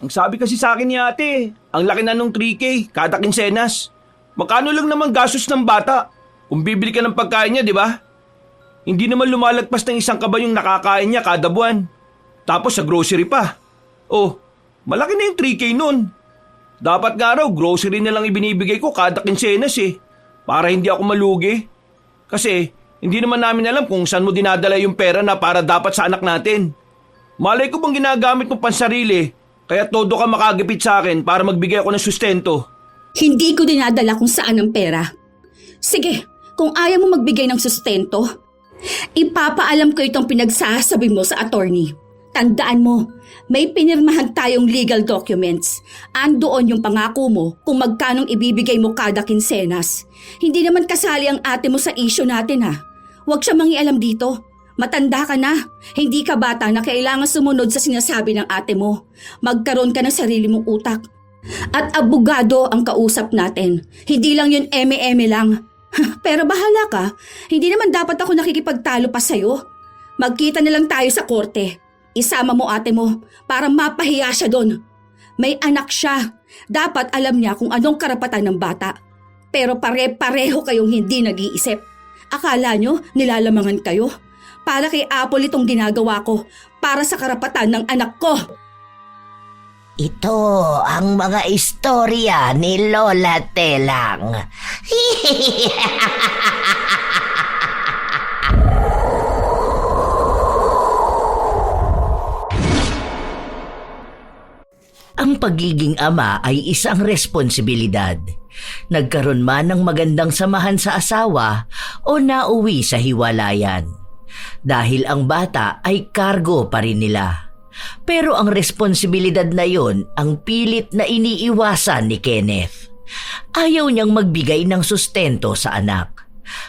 Ang sabi kasi sa akin ni ate, ang laki na nung 3K kada kinsenas. Magkano lang naman gastos ng bata kung bibili ka ng pagkain niya, di ba? Hindi naman lumalagpas ng isang kaba yung nakakain niya kada buwan. Tapos sa grocery pa. Oh, malaki na yung 3K nun. Dapat nga raw, grocery na lang ibinibigay ko kada kinsenas para hindi ako malugi. Kasi hindi naman namin alam kung saan mo dinadala yung pera na para dapat sa anak natin. Malay ko bang ginagamit mo pansarili, kaya todo ka makagipit sa akin para magbigay ako ng sustento. Hindi ko dinadala kung saan ang pera. Sige, kung ayaw mo magbigay ng sustento, ipapaalam ko itong pinagsasabi mo sa attorney. Tandaan mo, may pinirmahan tayong legal documents. Andoon yung pangako mo kung magkanong ibibigay mo kada kinsenas. Hindi naman kasali ang ate mo sa issue natin ha. Huwag siya mangialam dito. Matanda ka na. Hindi ka bata na kailangan sumunod sa sinasabi ng ate mo. Magkaroon ka ng sarili mong utak. At abogado ang kausap natin. Hindi lang yun eme-eme lang. Pero bahala ka. Hindi naman dapat ako nakikipagtalo pa sa'yo. Magkita na lang tayo sa korte. Isama mo ate mo para mapahiya siya doon. May anak siya. Dapat alam niya kung anong karapatan ng bata. Pero pare-pareho kayong hindi nag-iisip. Akala nyo nilalamangan kayo? Para kay Apple itong ginagawa ko. Para sa karapatan ng anak ko. Ito ang mga istorya ni Lola Telang. Ang pagiging ama ay isang responsibilidad. Nagkaroon man ng magandang samahan sa asawa o nauwi sa hiwalayan. Dahil ang bata ay kargo pa rin nila. Pero ang responsibilidad na yon ang pilit na iniiwasan ni Kenneth. Ayaw niyang magbigay ng sustento sa anak.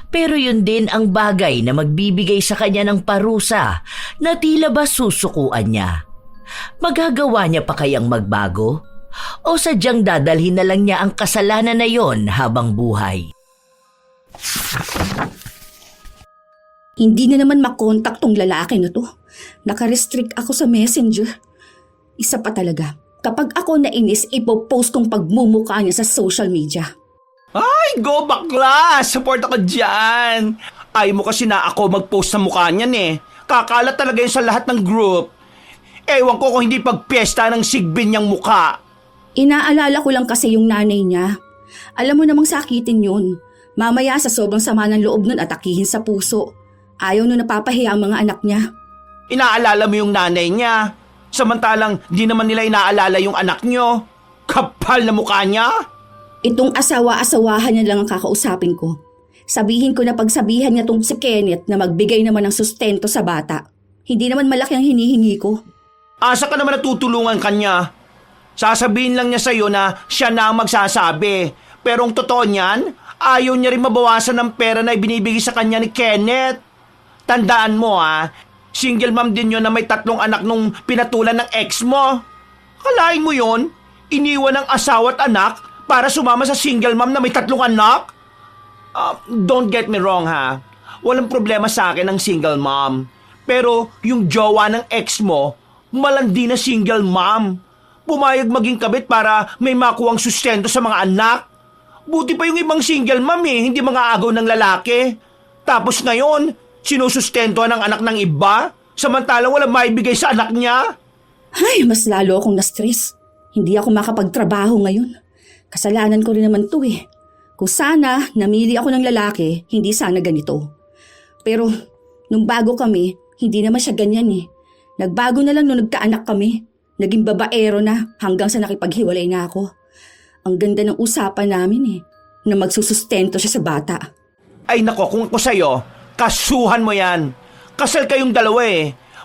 Pero yun din ang bagay na magbibigay sa kanya ng parusa na tila ba susukuan niya. Magagawa niya pa kayang magbago? O sadyang dadalhin na lang niya ang kasalanan na yon habang buhay? Hindi na naman makontak tong lalaki na to. Naka-restrict ako sa messenger. Isa pa talaga, kapag ako nainis, ipopost kong pagmumukha niya sa social media. Ay, go bakla! Support ako dyan! Ayaw mo kasi na ako mag-post sa mukha niyan Kakalat talaga yun sa lahat ng group. Ewan ko kung hindi pagpiesta ng sigbin niyang mukha. Inaalala ko lang kasi yung nanay niya. Alam mo namang sakitin yun. Mamaya sa sobrang sama ng loob nun atakihin sa puso. Ayaw nun napapahiya ang mga anak niya. Inaalala mo yung nanay niya. Samantalang di naman nila inaalala yung anak niyo. Kapal na mukha niya. Itong asawa-asawahan niya lang ang kakausapin ko. Sabihin ko na pagsabihan niya tong si Kenneth na magbigay naman ng sustento sa bata. Hindi naman malaki ang hinihingi ko. Asa ka naman natutulungan kanya? Sasabihin lang niya sa'yo na siya na ang magsasabi. Pero ang totoo niyan, ayaw niya rin mabawasan ng pera na ibinibigay sa kanya ni Kenneth. Tandaan mo single mom din yun na may 3 anak nung pinatulan ng ex mo. Kalain mo yon? Iniwan ng asawa at anak para sumama sa single mom na may 3 anak? Don't get me wrong Walang problema sa akin ang single mom. Pero yung jowa ng ex mo, malandi na single mom. Pumayag maging kabit para may makuwang sustento sa mga anak. Buti pa yung ibang single mom hindi mga agaw ng lalaki. Tapos ngayon, sinusustentohan ng anak ng iba, samantalang walang maibigay sa anak niya. Ay, mas lalo akong na-stress. Hindi ako makapagtrabaho ngayon. Kasalanan ko rin naman to Kung sana namili ako ng lalaki, hindi sana ganito. Pero nung bago kami, hindi naman siya ganyan Nagbago na lang nung nagkaanak kami. Naging babaero na hanggang sa nakipaghiwalay na ako. Ang ganda ng usapan namin na magsusustento siya sa bata. Ay nako, kung ako sa'yo, kasuhan mo yan. Kasal kayong dalawa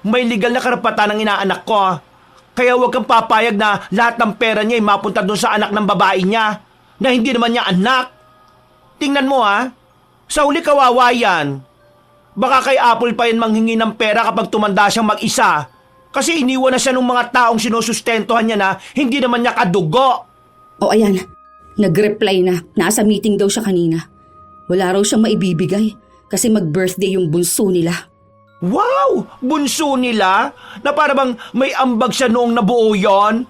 May legal na karapatan ng inaanak ko. Kaya huwag kang papayag na lahat ng pera niya ay mapunta doon sa anak ng babae niya na hindi naman niya anak. Tingnan mo sa huli kawawa yan. Baka kay Apple pa yan manghingi ng pera kapag tumanda siyang mag-isa. Kasi iniwan na siya ng mga taong sinusustentuhan niya na hindi naman niya kadugo. O ayan, nag-reply na. Nasa meeting daw siya kanina. Wala raw siyang maibibigay kasi mag-birthday yung bunso nila. Wow! Bunso nila? Na para bang may ambag siya noong nabuo yon?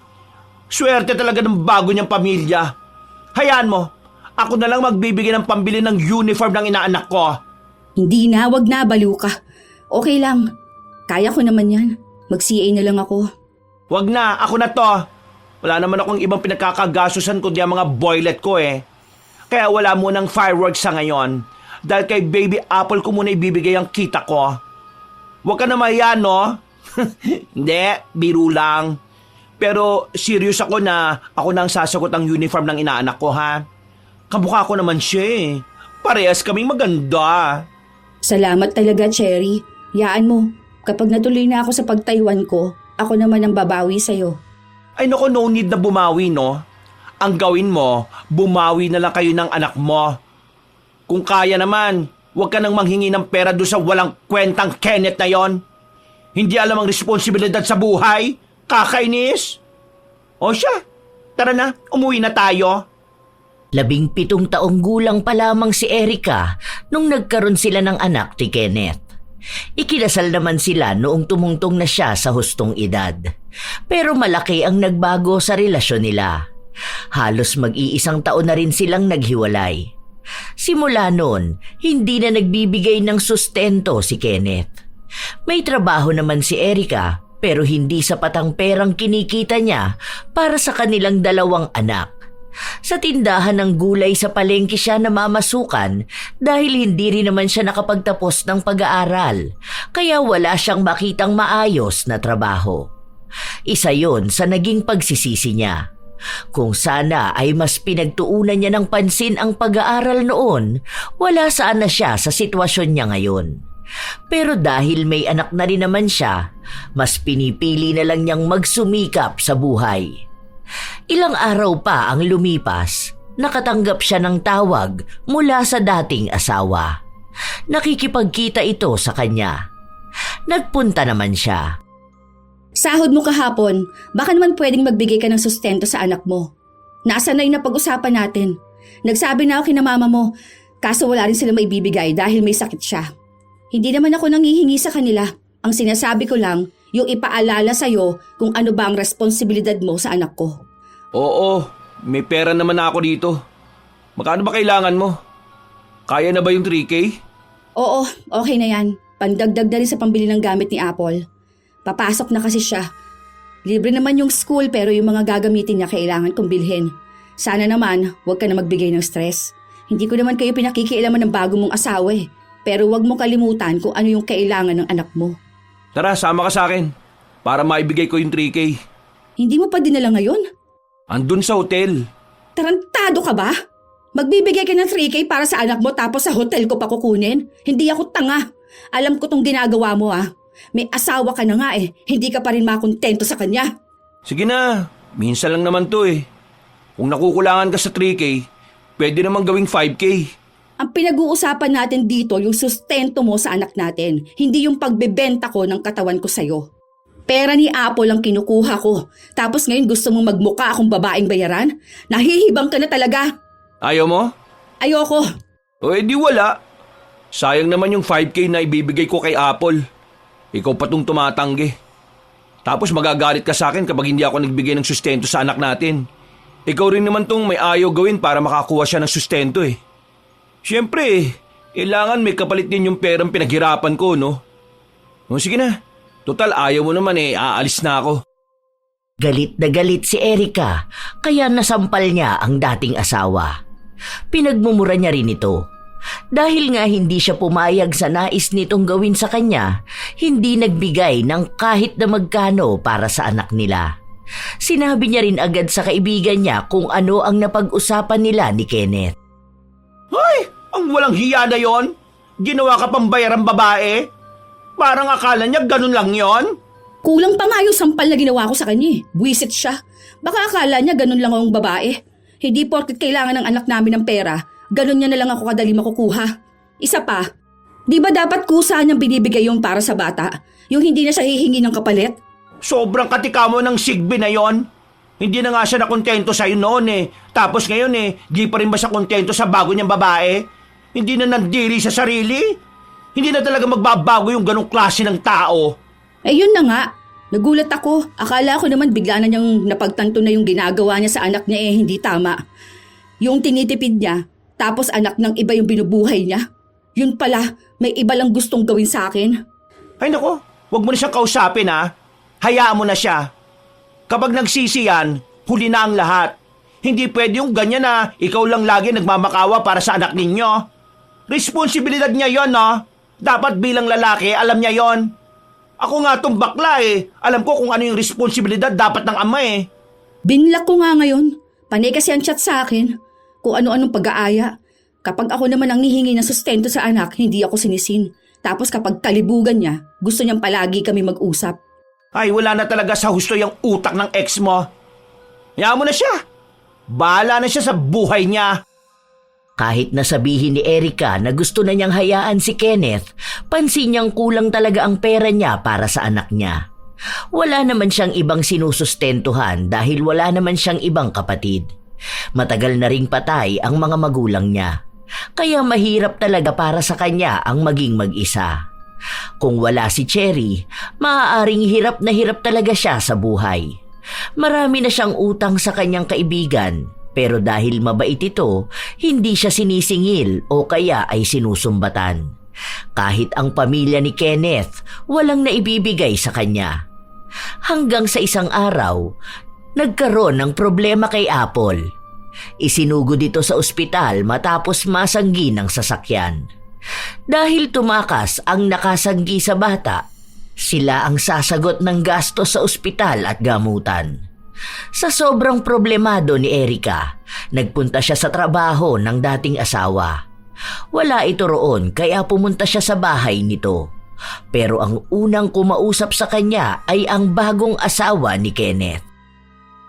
Swerte talaga ng bago niyang pamilya. Hayaan mo, ako na lang magbibigay ng pambili ng uniform ng inaanak ko. Hindi na, wag na, baliw ka. Okay lang. Kaya ko naman yan. Mag-CA na lang ako. Wag na, ako na to. Wala naman akong ibang pinagkakagasusan kundi ang mga boylet ko eh. Kaya wala munang fireworks sa ngayon. Dahil kay Baby Apple ko muna ibibigay ang kita ko. Huwag ka na mahiya, no? Hindi, biro lang. Pero serious ako na ako na ang sasagot ang uniform ng inaanak ko, ha? Kamukha ko naman siya eh. Parehas kaming maganda. Salamat talaga, Cherry. Yaan mo, kapag natuloy na ako sa pagtaywan ko, ako naman ang babawi sa'yo. Ay naku, no need na bumawi, no? Ang gawin mo, bumawi na lang kayo ng anak mo. Kung kaya naman, huwag ka nang manghingi ng pera doon sa walang kwentang Kenneth na yon. Hindi alam ang responsibilidad sa buhay. Kakainis. O siya, tara na, umuwi na tayo. 17 taong gulang pa lamang si Erica nung nagkaroon sila ng anak ni Kenneth. Ikinasal naman sila noong tumungtong na siya sa hustong edad. Pero malaki ang nagbago sa relasyon nila. Halos mag-iisang taon na rin silang naghiwalay. Simula noon, hindi na nagbibigay ng sustento si Kenneth. May trabaho naman si Erica pero hindi sapat ang perang kinikita niya para sa kanilang 2 anak. Sa tindahan ng gulay sa palengke siya namamasukan dahil hindi rin naman siya nakapagtapos ng pag-aaral, kaya wala siyang makitang maayos na trabaho. Isa yon sa naging pagsisisi niya. Kung sana ay mas pinagtuunan niya ng pansin ang pag-aaral noon, wala sana siya sa sitwasyon niya ngayon. Pero dahil may anak na rin naman siya, mas pinipili na lang niyang magsumikap sa buhay. Ilang araw pa ang lumipas, nakatanggap siya ng tawag mula sa dating asawa. Nakikipagkita ito sa kanya. Nagpunta naman siya. Sahod mo kahapon, baka naman pwedeng magbigay ka ng sustento sa anak mo. Nasa na yung napag-usapan natin. Nagsabi na ako kina mama mo, kaso wala rin sila maibibigay dahil may sakit siya. Hindi naman ako nanghihingi sa kanila. Ang sinasabi ko lang, yung ipaalala sa'yo kung ano ba ang responsibilidad mo sa anak ko. Oo, may pera naman ako dito. Magkano ba kailangan mo? Kaya na ba yung 3K? Oo, okay na yan. Pandagdag na rin sa pambili ng gamit ni Apple. Papasok na kasi siya. Libre naman yung school pero yung mga gagamitin niya kailangan kong bilhin. Sana naman, huwag ka na magbigay ng stress. Hindi ko naman kayo pinakikialaman ng bago mong asawa eh. Pero huwag mo kalimutan kung ano yung kailangan ng anak mo. Tara, sama ka sa akin para maibigay ko yung 3K. Hindi mo pa dinala ngayon? Andun sa hotel. Tarantado ka ba? Magbibigay ka ng 3K para sa anak mo tapos sa hotel ko pa kukunin? Hindi ako tanga. Alam ko tong ginagawa mo ah. May asawa ka na nga eh. Hindi ka pa rin makontento sa kanya. Sige na, minsan lang naman to eh. Kung nakukulangan ka sa 3K, pwede namang gawing 5K. Ang pinag-uusapan natin dito yung sustento mo sa anak natin, hindi yung pagbebenta ko ng katawan ko sa'yo. Pera ni Apple ang kinukuha ko, tapos ngayon gusto mong magmuka akong babaeng bayaran? Nahihibang ka na talaga. Ayaw mo? Ayoko. O edi wala. Sayang naman yung 5K na ibibigay ko kay Apple. Ikaw pa tong tumatanggi. Tapos magagalit ka sa akin kapag hindi ako nagbigay ng sustento sa anak natin. Ikaw rin naman tong may ayaw gawin para makakuha siya ng sustento eh. Siyempre, kailangan may kapalit din yung perang pinaghirapan ko, no? O sige na, total ayaw mo naman eh, aalis na ako. Galit na galit si Erica, kaya nasampal niya ang dating asawa. Pinagmumura niya rin ito. Dahil nga hindi siya pumayag sa nais nitong gawin sa kanya, hindi nagbigay ng kahit na magkano para sa anak nila. Sinabi niya rin agad sa kaibigan niya kung ano ang napag-usapan nila ni Kenneth. Ay, ang walang hiya na yon. Ginawa ka pang bayarang babae. Parang akala niya ganun lang yon. Kulang pa nga yung sampal na ginawa ko sa kanya eh. Buwisit siya. Baka akala niya ganun lang akong babae. Hindi porket kailangan ng anak namin ng pera, ganun niya na lang ako kadali makukuha. Isa pa, di ba dapat kusa niyang binibigay yung para sa bata? Yung hindi na siya hihingi ng kapalit? Sobrang katika mo ng sigbi na yon. Hindi na nga siya nakontento sa'yo noon eh. Tapos ngayon eh, di pa rin ba siya kontento sa bago niyang babae? Hindi na nandiri sa sarili? Hindi na talaga magbabago yung ganong klase ng tao. Eh yun na nga, Nagulat ako. Akala ko naman bigla na niyang napagtanto na yung ginagawa niya sa anak niya hindi tama. Yung tinitipid niya, tapos anak ng iba yung binubuhay niya. Yun pala, may iba lang gustong gawin sa akin. Ay nako, wag mo na siyang kausapin ha. Hayaan mo na siya. Kapag nagsisi yan, huli na ang lahat. Hindi pwede yung ganyan na ikaw lang lagi nagmamakawa para sa anak ninyo. Responsibilidad niya yon, no? Dapat bilang lalaki, alam niya yon. Ako nga tong bakla eh. Alam ko kung ano yung responsibilidad dapat ng ama eh. Binlock ko nga ngayon. Panay kasi ang chat sa akin. Kung ano-anong pag-aaya. Kapag ako naman ang hihingi ng sustento sa anak, hindi ako sinisin. Tapos kapag kalibugan niya, gusto niyang palagi kami mag-usap. Ay, wala na talaga sa husto yung utak ng ex mo. Hayaan mo na siya. Bahala na siya sa buhay niya. Kahit nasabihin ni Erica na gusto na niyang hayaan si Kenneth, pansin niyang kulang talaga ang pera niya para sa anak niya. Wala naman siyang ibang sinusustentuhan dahil wala naman siyang ibang kapatid. Matagal na ring patay ang mga magulang niya. Kaya mahirap talaga para sa kanya ang maging mag-isa. Kung wala si Cherry, maaaring hirap na hirap talaga siya sa buhay. Marami na siyang utang sa kanyang kaibigan. Pero dahil mabait ito, hindi siya sinisingil o kaya ay sinusumbatan. Kahit ang pamilya ni Kenneth, walang naibibigay sa kanya. Hanggang sa isang araw, nagkaroon ng problema kay Apple. Isinugod ito sa ospital matapos masanggi ng sasakyan. Dahil tumakas ang nakasanggi sa bata, sila ang sasagot ng gastos sa ospital at gamutan. Sa sobrang problemado ni Erica, nagpunta siya sa trabaho ng dating asawa. Wala ito roon kaya pumunta siya sa bahay nito. Pero ang unang kumausap sa kanya ay ang bagong asawa ni Kenneth.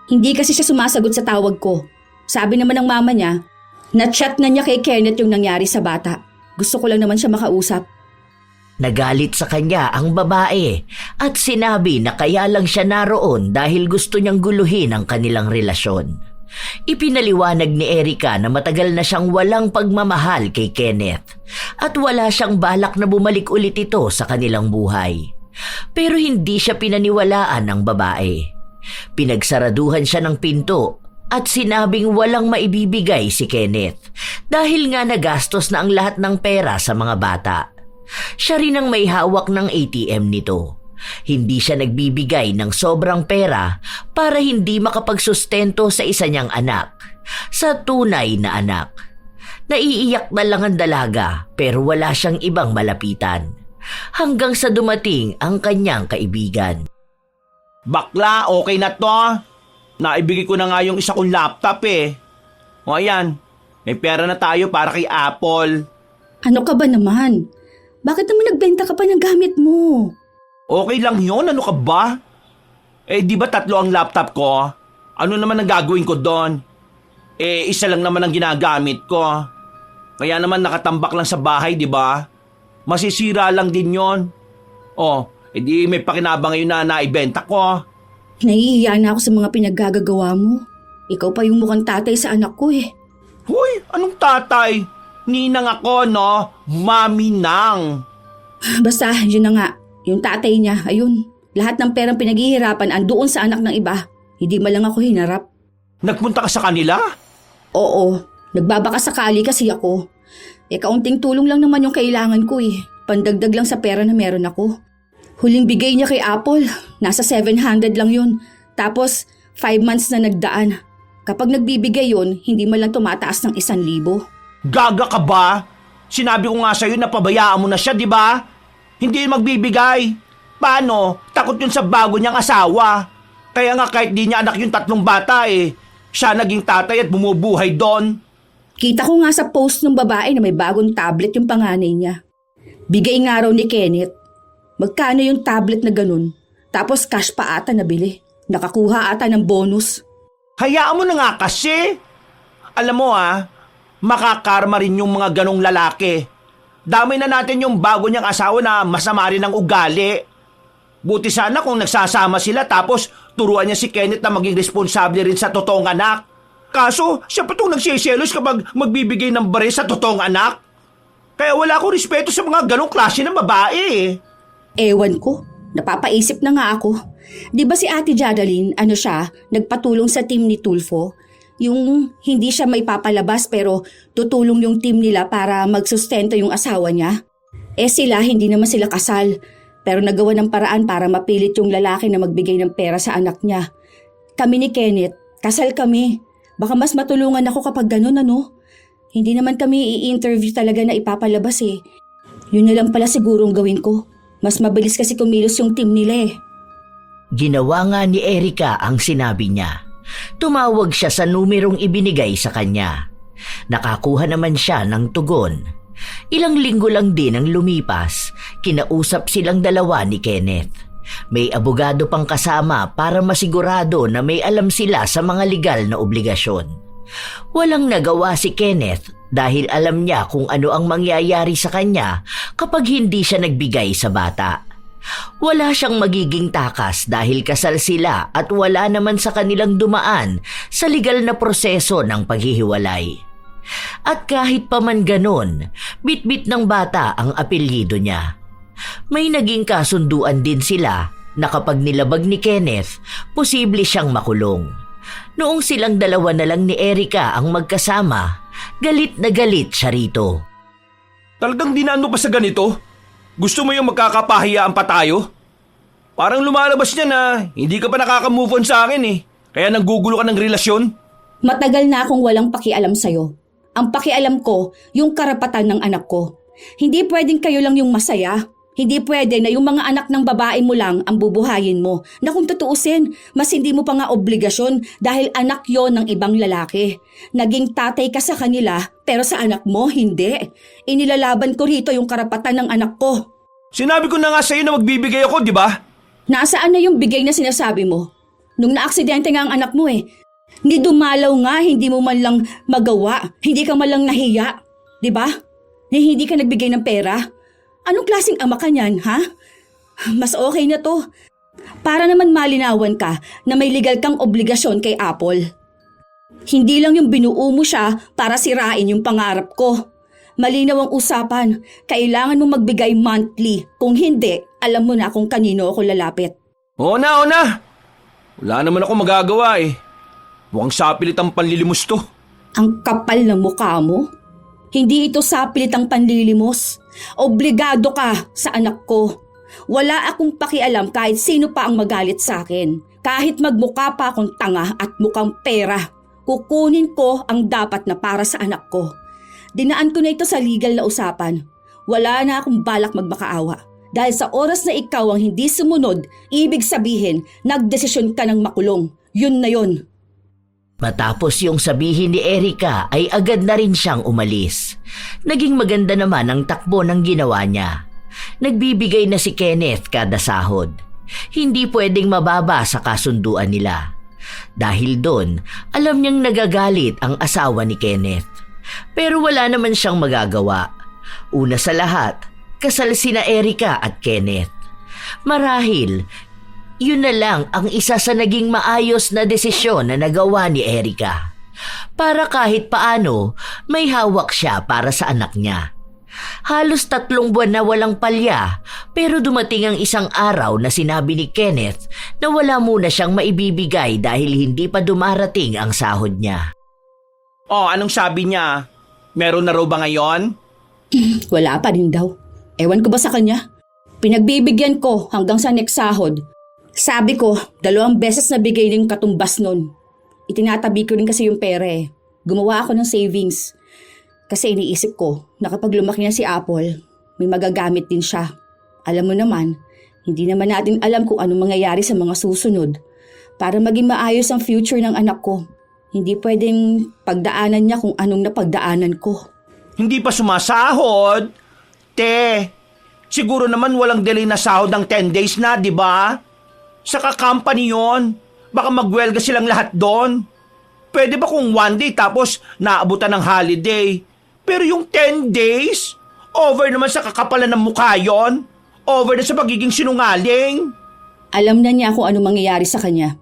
Hindi kasi siya sumasagot sa tawag ko. Sabi naman ng mama niya, na-chat na niya kay Kenneth yung nangyari sa bata. Gusto ko lang naman siya makausap. Nagalit sa kanya ang babae at sinabi na kaya lang siya naroon dahil gusto niyang guluhin ang kanilang relasyon. Ipinaliwanag ni Erica na matagal na siyang walang pagmamahal kay Kenneth at wala siyang balak na bumalik ulit ito sa kanilang buhay. Pero hindi siya pinaniwalaan ng babae. Pinagsaraduhan siya ng pinto at sinabing walang maibibigay si Kenneth dahil nga nagastos na ang lahat ng pera sa mga bata. Siya rin ang may hawak ng ATM nito. Hindi siya nagbibigay ng sobrang pera para hindi makapagsustento sa isa niyang anak, sa tunay na anak. Naiiyak na lang ang dalaga pero wala siyang ibang malapitan. Hanggang sa dumating ang kanyang kaibigan. Bakla, okay na to. Naibigay ko na nga yung isa kong laptop eh. O ayan, may pera na tayo para kay Apple. Ano ka ba naman? Bakit naman nagbenta ka pa ng gamit mo? Okay lang yun, ano ka ba? Eh di ba 3 ang laptop ko? Ano naman ang gagawin ko doon? Eh isa lang naman ang ginagamit ko. Kaya naman nakatambak lang sa bahay, di ba? Masisira lang din yon. Oh, edi may pakinabang ngayon na naibenta ko. Nahihiya na ako sa mga pinaggagawa mo. Ikaw pa yung mukhang tatay sa anak ko eh. Hoy, anong tatay? Ninang ako, no? Mami nang. Basta, yun na nga. Yung tatay niya, ayun. Lahat ng perang pinaghihirapan andoon sa anak ng iba. Hindi man lang ako hinarap. Nagpunta ka sa kanila? Oo, nagbabaka sakali kasi ako. Kaunting tulong lang naman yung kailangan ko eh. Pandagdag lang sa pera na meron ako. Huling bigay niya kay Apple, nasa 700 lang yun. Tapos, 5 months na nagdaan. Kapag nagbibigay yun, hindi man lang tumataas ng 1,000. Gaga ka ba? Sinabi ko nga sa'yo na pabayaan mo na siya, di ba? Hindi magbibigay. Paano? Takot yun sa bago niyang asawa. Kaya nga kahit di niya anak yung 3 bata eh. Siya naging tatay at bumubuhay doon. Kita ko nga sa post ng babae na may bagong tablet yung panganay niya. Bigay nga raw ni Kenneth. Magkano yung tablet na ganun? Tapos cash pa ata nabili. Nakakuha ata ng bonus. Hayaan mo na nga kasi. Alam mo makakarma rin yung mga ganong lalaki. Dami na natin yung bago niyang asawa na masama rin ang ugali. Buti sana kung nagsasama sila tapos turuan niya si Kenneth na maging responsable rin sa totoong anak. Kaso, siya pa itong nagsiselos kapag magbibigay ng bare sa totoong anak. Kaya wala akong respeto sa mga ganong klase ng babae. Ewan ko. Napapaisip na nga ako. Di ba si Ate Jadaline, nagpatulong sa team ni Tulfo? Yung hindi siya may papalabas pero tutulong yung team nila para magsustento yung asawa niya. Hindi naman sila kasal. Pero nagawa ng paraan para mapilit yung lalaki na magbigay ng pera sa anak niya. Kami ni Kenneth, kasal kami. Baka mas matulungan ako kapag ganun, ano? Hindi naman kami i-interview talaga na ipapalabas eh. Yun na lang pala sigurong gawin ko. Mas mabilis kasi kumilos yung team nila eh. Ginawa nga ni Erica ang sinabi niya. Tumawag siya sa numerong ibinigay sa kanya. Nakakuha naman siya ng tugon. Ilang linggo lang din ang lumipas, kinausap silang dalawa ni Kenneth. May abogado pang kasama para masigurado na may alam sila sa mga legal na obligasyon. Walang nagawa si Kenneth dahil alam niya kung ano ang mangyayari sa kanya kapag hindi siya nagbigay sa bata. Wala siyang magiging takas dahil kasal sila at wala naman sa kanilang dumaan sa legal na proseso ng paghihiwalay. At kahit pa man ganon, bitbit ng bata ang apelyido niya. May naging kasunduan din sila na kapag nilabag ni Kenneth, posible siyang makulong. Noong silang dalawa na lang ni Erica ang magkasama, galit na galit siya rito. Talagang dinaan mo pa sa ganito? Gusto mo yung magkakapahiyaan pa tayo? Parang lumalabas niya na hindi ka pa nakaka-move on sa akin eh. Kaya nanggugulo ka ng relasyon? Matagal na akong walang pakialam sa'yo. Ang pakialam ko, yung karapatan ng anak ko. Hindi pwedeng kayo lang yung masaya. Hindi pwede na yung mga anak ng babae mo lang ang bubuhayin mo. Na kung tutuusin, mas hindi mo pa nga obligasyon dahil anak yon ng ibang lalaki. Naging tatay ka sa kanila, pero sa anak mo, hindi. Inilalaban ko rito yung karapatan ng anak ko. Sinabi ko na nga sa'yo na magbibigay ako, di ba? Nasaan na yung bigay na sinasabi mo? Nung naaksidente nga ang anak mo eh. Hindi dumalaw nga, hindi mo man lang magawa. Hindi ka man lang nahiya. Di ba? Hindi ka nagbigay ng pera. Anong klaseng ama ka niyan, ha? Mas okay na to. Para naman malinawan ka na may legal kang obligasyon kay Apple. Hindi lang yung binuo mo siya para sirain yung pangarap ko. Malinaw ang usapan. Kailangan mo magbigay monthly. Kung hindi, alam mo na kung kanino ako lalapit. Oo na. Wala naman ako magagawa eh. Mukhang sapilit ang panlilimos to. Ang kapal ng mukha mo? Hindi ito sapilit ang panlilimos. Obligado ka sa anak ko. Wala akong pakialam kahit sino pa ang magalit sa akin. Kahit magmukha pa akong tanga at mukhang pera. Kukunin ko ang dapat na para sa anak ko. Dinaan ko na ito sa legal na usapan. Wala na akong balak magmakaawa. Dahil sa oras na ikaw ang hindi sumunod, ibig sabihin, nagdesisyon ka ng makulong. Yun na yun. Matapos yung sabihin ni Erica ay agad na rin siyang umalis. Naging maganda naman ang takbo ng ginawa niya. Nagbibigay na si Kenneth kada sahod. Hindi pwedeng mababa sa kasunduan nila. Dahil doon, alam niyang nagagalit ang asawa ni Kenneth. Pero wala naman siyang magagawa. Una sa lahat, kasal sina Erica at Kenneth. Marahil, yun na lang ang isa sa naging maayos na desisyon na nagawa ni Erica. Para kahit paano, may hawak siya para sa anak niya. Halos 3 buwan na walang palya, pero dumating ang isang araw na sinabi ni Kenneth na wala muna siyang maibibigay dahil hindi pa dumarating ang sahod niya. Oh, anong sabi niya? Meron na raw ba ngayon? Wala pa rin daw. Ewan ko ba sa kanya? Pinagbibigyan ko hanggang sa next sahod. Sabi ko, 2 beses na bigay yung katumbas nun. Itinatabi ko rin kasi yung pera eh. Gumawa ako ng savings. Kasi iniisip ko na kapag lumaki na si Apple, may magagamit din siya. Alam mo naman, hindi naman natin alam kung anong mangyayari sa mga susunod. Para maging maayos ang future ng anak ko, hindi pwedeng pagdaanan niya kung anong napagdaanan ko. Hindi pa sumasahod? Te, siguro naman walang delay na sahod ng 10 days na, di ba? Saka company yon. Baka magwelga silang lahat doon. Pwede ba kung 1 day tapos naabutan ng holiday? Pero yung 10 days? Over naman sa kakapalan ng mukha yon. Over na sa pagiging sinungaling. Alam na niya kung ano mangyayari sa kanya.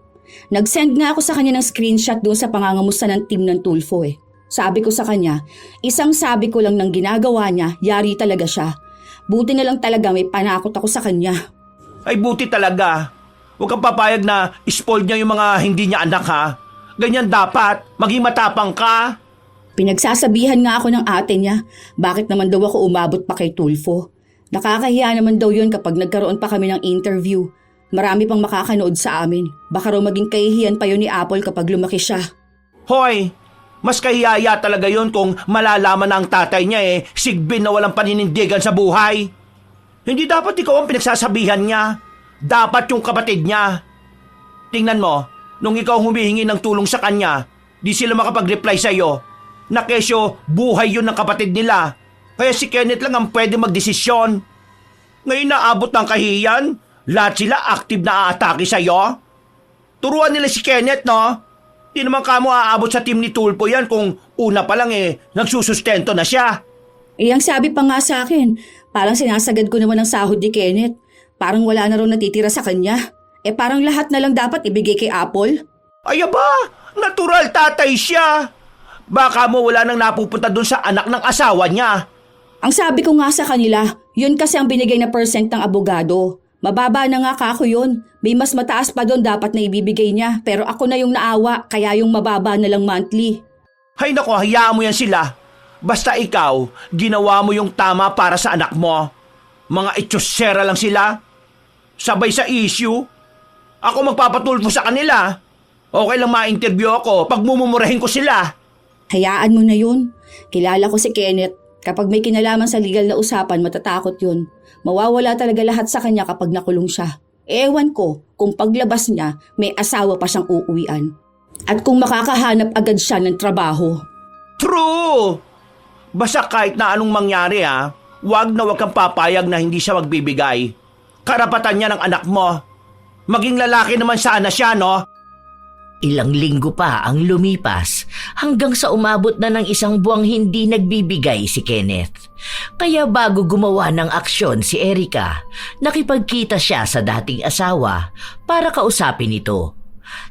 Nag-send nga ako sa kanya ng screenshot doon sa pangangamusta ng team ng Tulfo eh. Sabi ko sa kanya, isang sabi ko lang ng ginagawa niya, yari talaga siya. Buti na lang talaga may panakot ako sa kanya. Ay buti talaga. Huwag kang papayag na spoiled niya yung mga hindi niya anak ha. Ganyan dapat. Maging matapang ka. Pinagsasabihan nga ako ng ate niya, bakit naman daw ako umabot pa kay Tulfo. Nakakahiya naman daw yun kapag nagkaroon pa kami ng interview. Marami pang makakanood sa amin. Baka raw maging kahihiyan pa yun ni Apple kapag lumaki siya. Hoy, mas kahiyaya talaga yun kung malalaman na ang tatay niya sigbin na walang paninindigan sa buhay. Hindi dapat ikaw ang pinagsasabihan niya. Dapat yung kapatid niya. Tingnan mo, nung ikaw humihingi ng tulong sa kanya, di sila makapag-reply sa'yo. Na kesyo buhay yun ng kapatid nila. Kaya si Kenneth lang ang pwede magdesisyon. Ngayon naabot ng kahiyan, lahat sila active na aatake sa'yo. Turuan nila si Kenneth, no? Di naman kamo aabot sa team ni Tulfo yan kung una pa lang nagsusustento na siya. Ang sabi pa nga sa akin, parang sinasagad ko naman ang sahod ni Kenneth. Parang wala na raw natitira sa kanya. Parang lahat na lang dapat ibigay kay Apple. Ay aba, natural tatay siya. Baka mo wala nang napupunta dun sa anak ng asawa niya. Ang sabi ko nga sa kanila, yun kasi ang binigay na percent ng abogado. Mababa na nga kako yun. May mas mataas pa doon dapat na ibibigay niya. Pero ako na yung naawa, kaya yung mababa na lang monthly. Hay nako, hayaan mo yan sila. Basta ikaw, ginawa mo yung tama para sa anak mo. Mga itsyosera lang sila. Sabay sa issue. Ako magpapatulfo sa kanila. Okay lang ma-interview ako pag mumumurahin ko sila. Hayaan mo na yun. Kilala ko si Kenneth. Kapag may kinalaman sa legal na usapan, matatakot yun. Mawawala talaga lahat sa kanya kapag nakulong siya. Ewan ko kung paglabas niya, may asawa pa siyang uuwian. At kung makakahanap agad siya ng trabaho. True! Basta kahit na anong mangyari wag na wag kang papayag na hindi siya magbibigay. Karapatan niya ng anak mo. Maging lalaki naman sana siya, no? Ilang linggo pa ang lumipas hanggang sa umabot na ng 1 buwang hindi nagbibigay si Kenneth. Kaya bago gumawa ng aksyon si Erica, nakipagkita siya sa dating asawa para kausapin ito.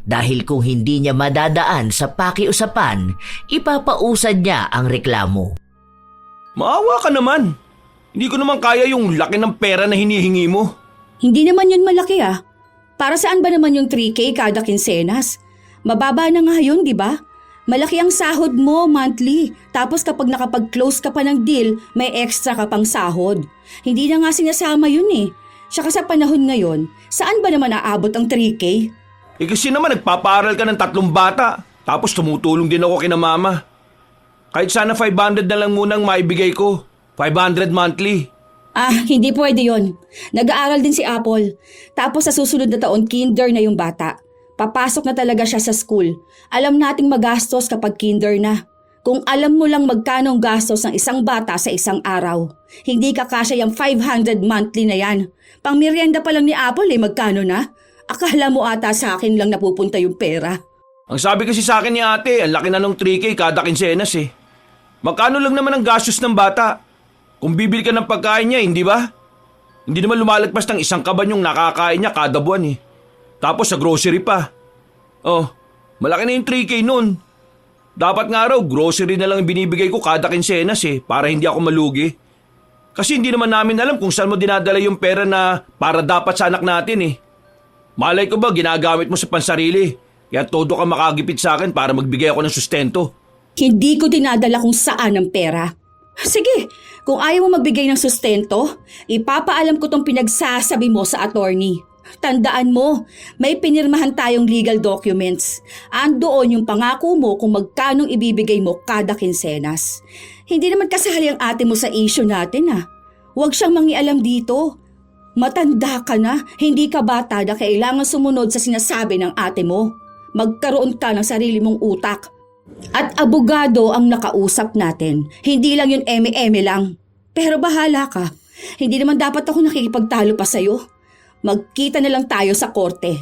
Dahil kung hindi niya madadaan sa pakiusapan, ipapausad niya ang reklamo. Maawa ka naman. Hindi ko naman kaya yung laki ng pera na hinihingi mo. Hindi naman yun malaki Para saan ba naman yung 3K kada kinsenas? Mababa na nga yun, di ba? Malaki ang sahod mo monthly. Tapos kapag nakapag-close ka pa ng deal, may extra ka pang sahod. Hindi na nga sinasama yun Saka sa panahon ngayon, saan ba naman aabot ang 3K? Kasi naman nagpapaaral ka ng 3 bata. Tapos tumutulong din ako kina mama. Kahit sana 500 na lang munang maibigay ko. 500 monthly. Hindi pwede yon. Nag-aaral din si Apple. Tapos sa susunod na taon, kinder na yung bata. Papasok na talaga siya sa school. Alam nating magastos kapag kinder na. Kung alam mo lang magkano ang gastos ng isang bata sa isang araw, hindi kakasya yung 500 monthly na yan. Pang merienda pa lang ni Apple magkano na? Akala mo ata sa akin lang napupunta yung pera. Ang sabi kasi sa akin ni ate, ang laki na ng 3K kada kinsenas Magkano lang naman ang gastos ng bata? Kung bibili ka ng pagkain niya, hindi ba? Hindi naman lumalagpas ng 1 kaban yung nakakain niya kada buwan Tapos sa grocery pa. Oh, malaki na yung 3K nun. Dapat nga raw, grocery na lang binibigay ko kada kinsenas para hindi ako malugi. Kasi hindi naman namin alam kung saan mo dinadala yung pera na para dapat sa anak natin Malay ko ba ginagamit mo sa pansarili? Kaya todo ka makagipit sa akin para magbigay ako ng sustento. Hindi ko dinadala kung saan ang pera. Sige, kung ayaw mo magbigay ng sustento, ipapaalam ko tong pinagsasabi mo sa attorney. Tandaan mo, may pinirmahan tayong legal documents. Andoon yung pangako mo kung magkanong ibibigay mo kada kinsenas. Hindi naman kasali ang ate mo sa issue natin Huwag siyang mangialam dito. Matanda ka na, hindi ka bata na kailangan sumunod sa sinasabi ng ate mo. Magkaroon ka ng sarili mong utak. At abogado ang nakausap natin. Hindi lang yun eme-eme lang. Pero bahala ka. Hindi naman dapat ako nakikipagtalo pa sa'yo. Magkita na lang tayo sa korte.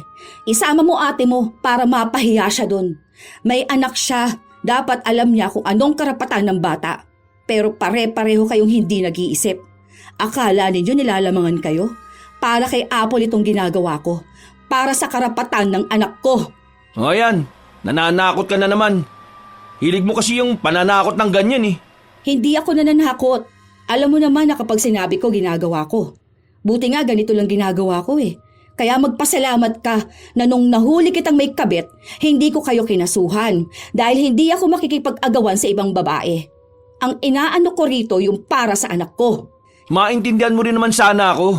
Isama mo ate mo para mapahiya siya dun. May anak siya. Dapat alam niya kung anong karapatan ng bata. Pero pare-pareho kayong hindi nag-iisip. Akala ninyo nilalamangan kayo? Para kay Apple itong ginagawa ko. Para sa karapatan ng anak ko. O yan, nananakot ka na naman. Hilig mo kasi yung pananakot ng ganyan Hindi ako nananakot. Alam mo naman na kapag sinabi ko, ginagawa ko. Buti nga ganito lang ginagawa ko eh. Kaya magpasalamat ka na nung nahuli kitang may kabit, hindi ko kayo kinasuhan dahil hindi ako makikipag-agawan sa ibang babae. Ang inaano ko rito yung para sa anak ko. Maintindihan mo rin naman sana ako.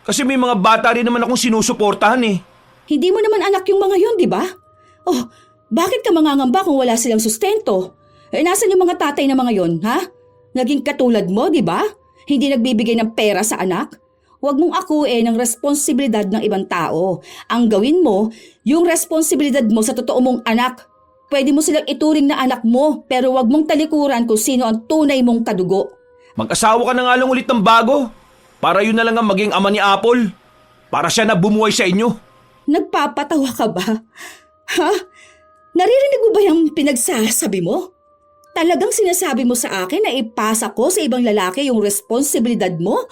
Kasi may mga bata rin naman akong sinusuportahan eh. Hindi mo naman anak yung mga yun, di ba? Oh, bakit ka mangangamba kung wala silang sustento? Nasaan yung mga tatay na mga yun, ha? Naging katulad mo, di ba? Hindi nagbibigay ng pera sa anak? Huwag mong akuin ang responsibilidad ng ibang tao. Ang gawin mo, yung responsibilidad mo sa totoo mong anak. Pwede mo silang ituring na anak mo, pero huwag mong talikuran kung sino ang tunay mong kadugo. Mag-asawa ka na nga lang ulit ng bago. Para yun na lang ang maging ama ni Apple. Para siya na bumuhay sa inyo. Nagpapatawa ka ba? Ha? Naririnig mo ba yung pinagsasabi mo? Talagang sinasabi mo sa akin na ipasa ko sa ibang lalaki yung responsibilidad mo?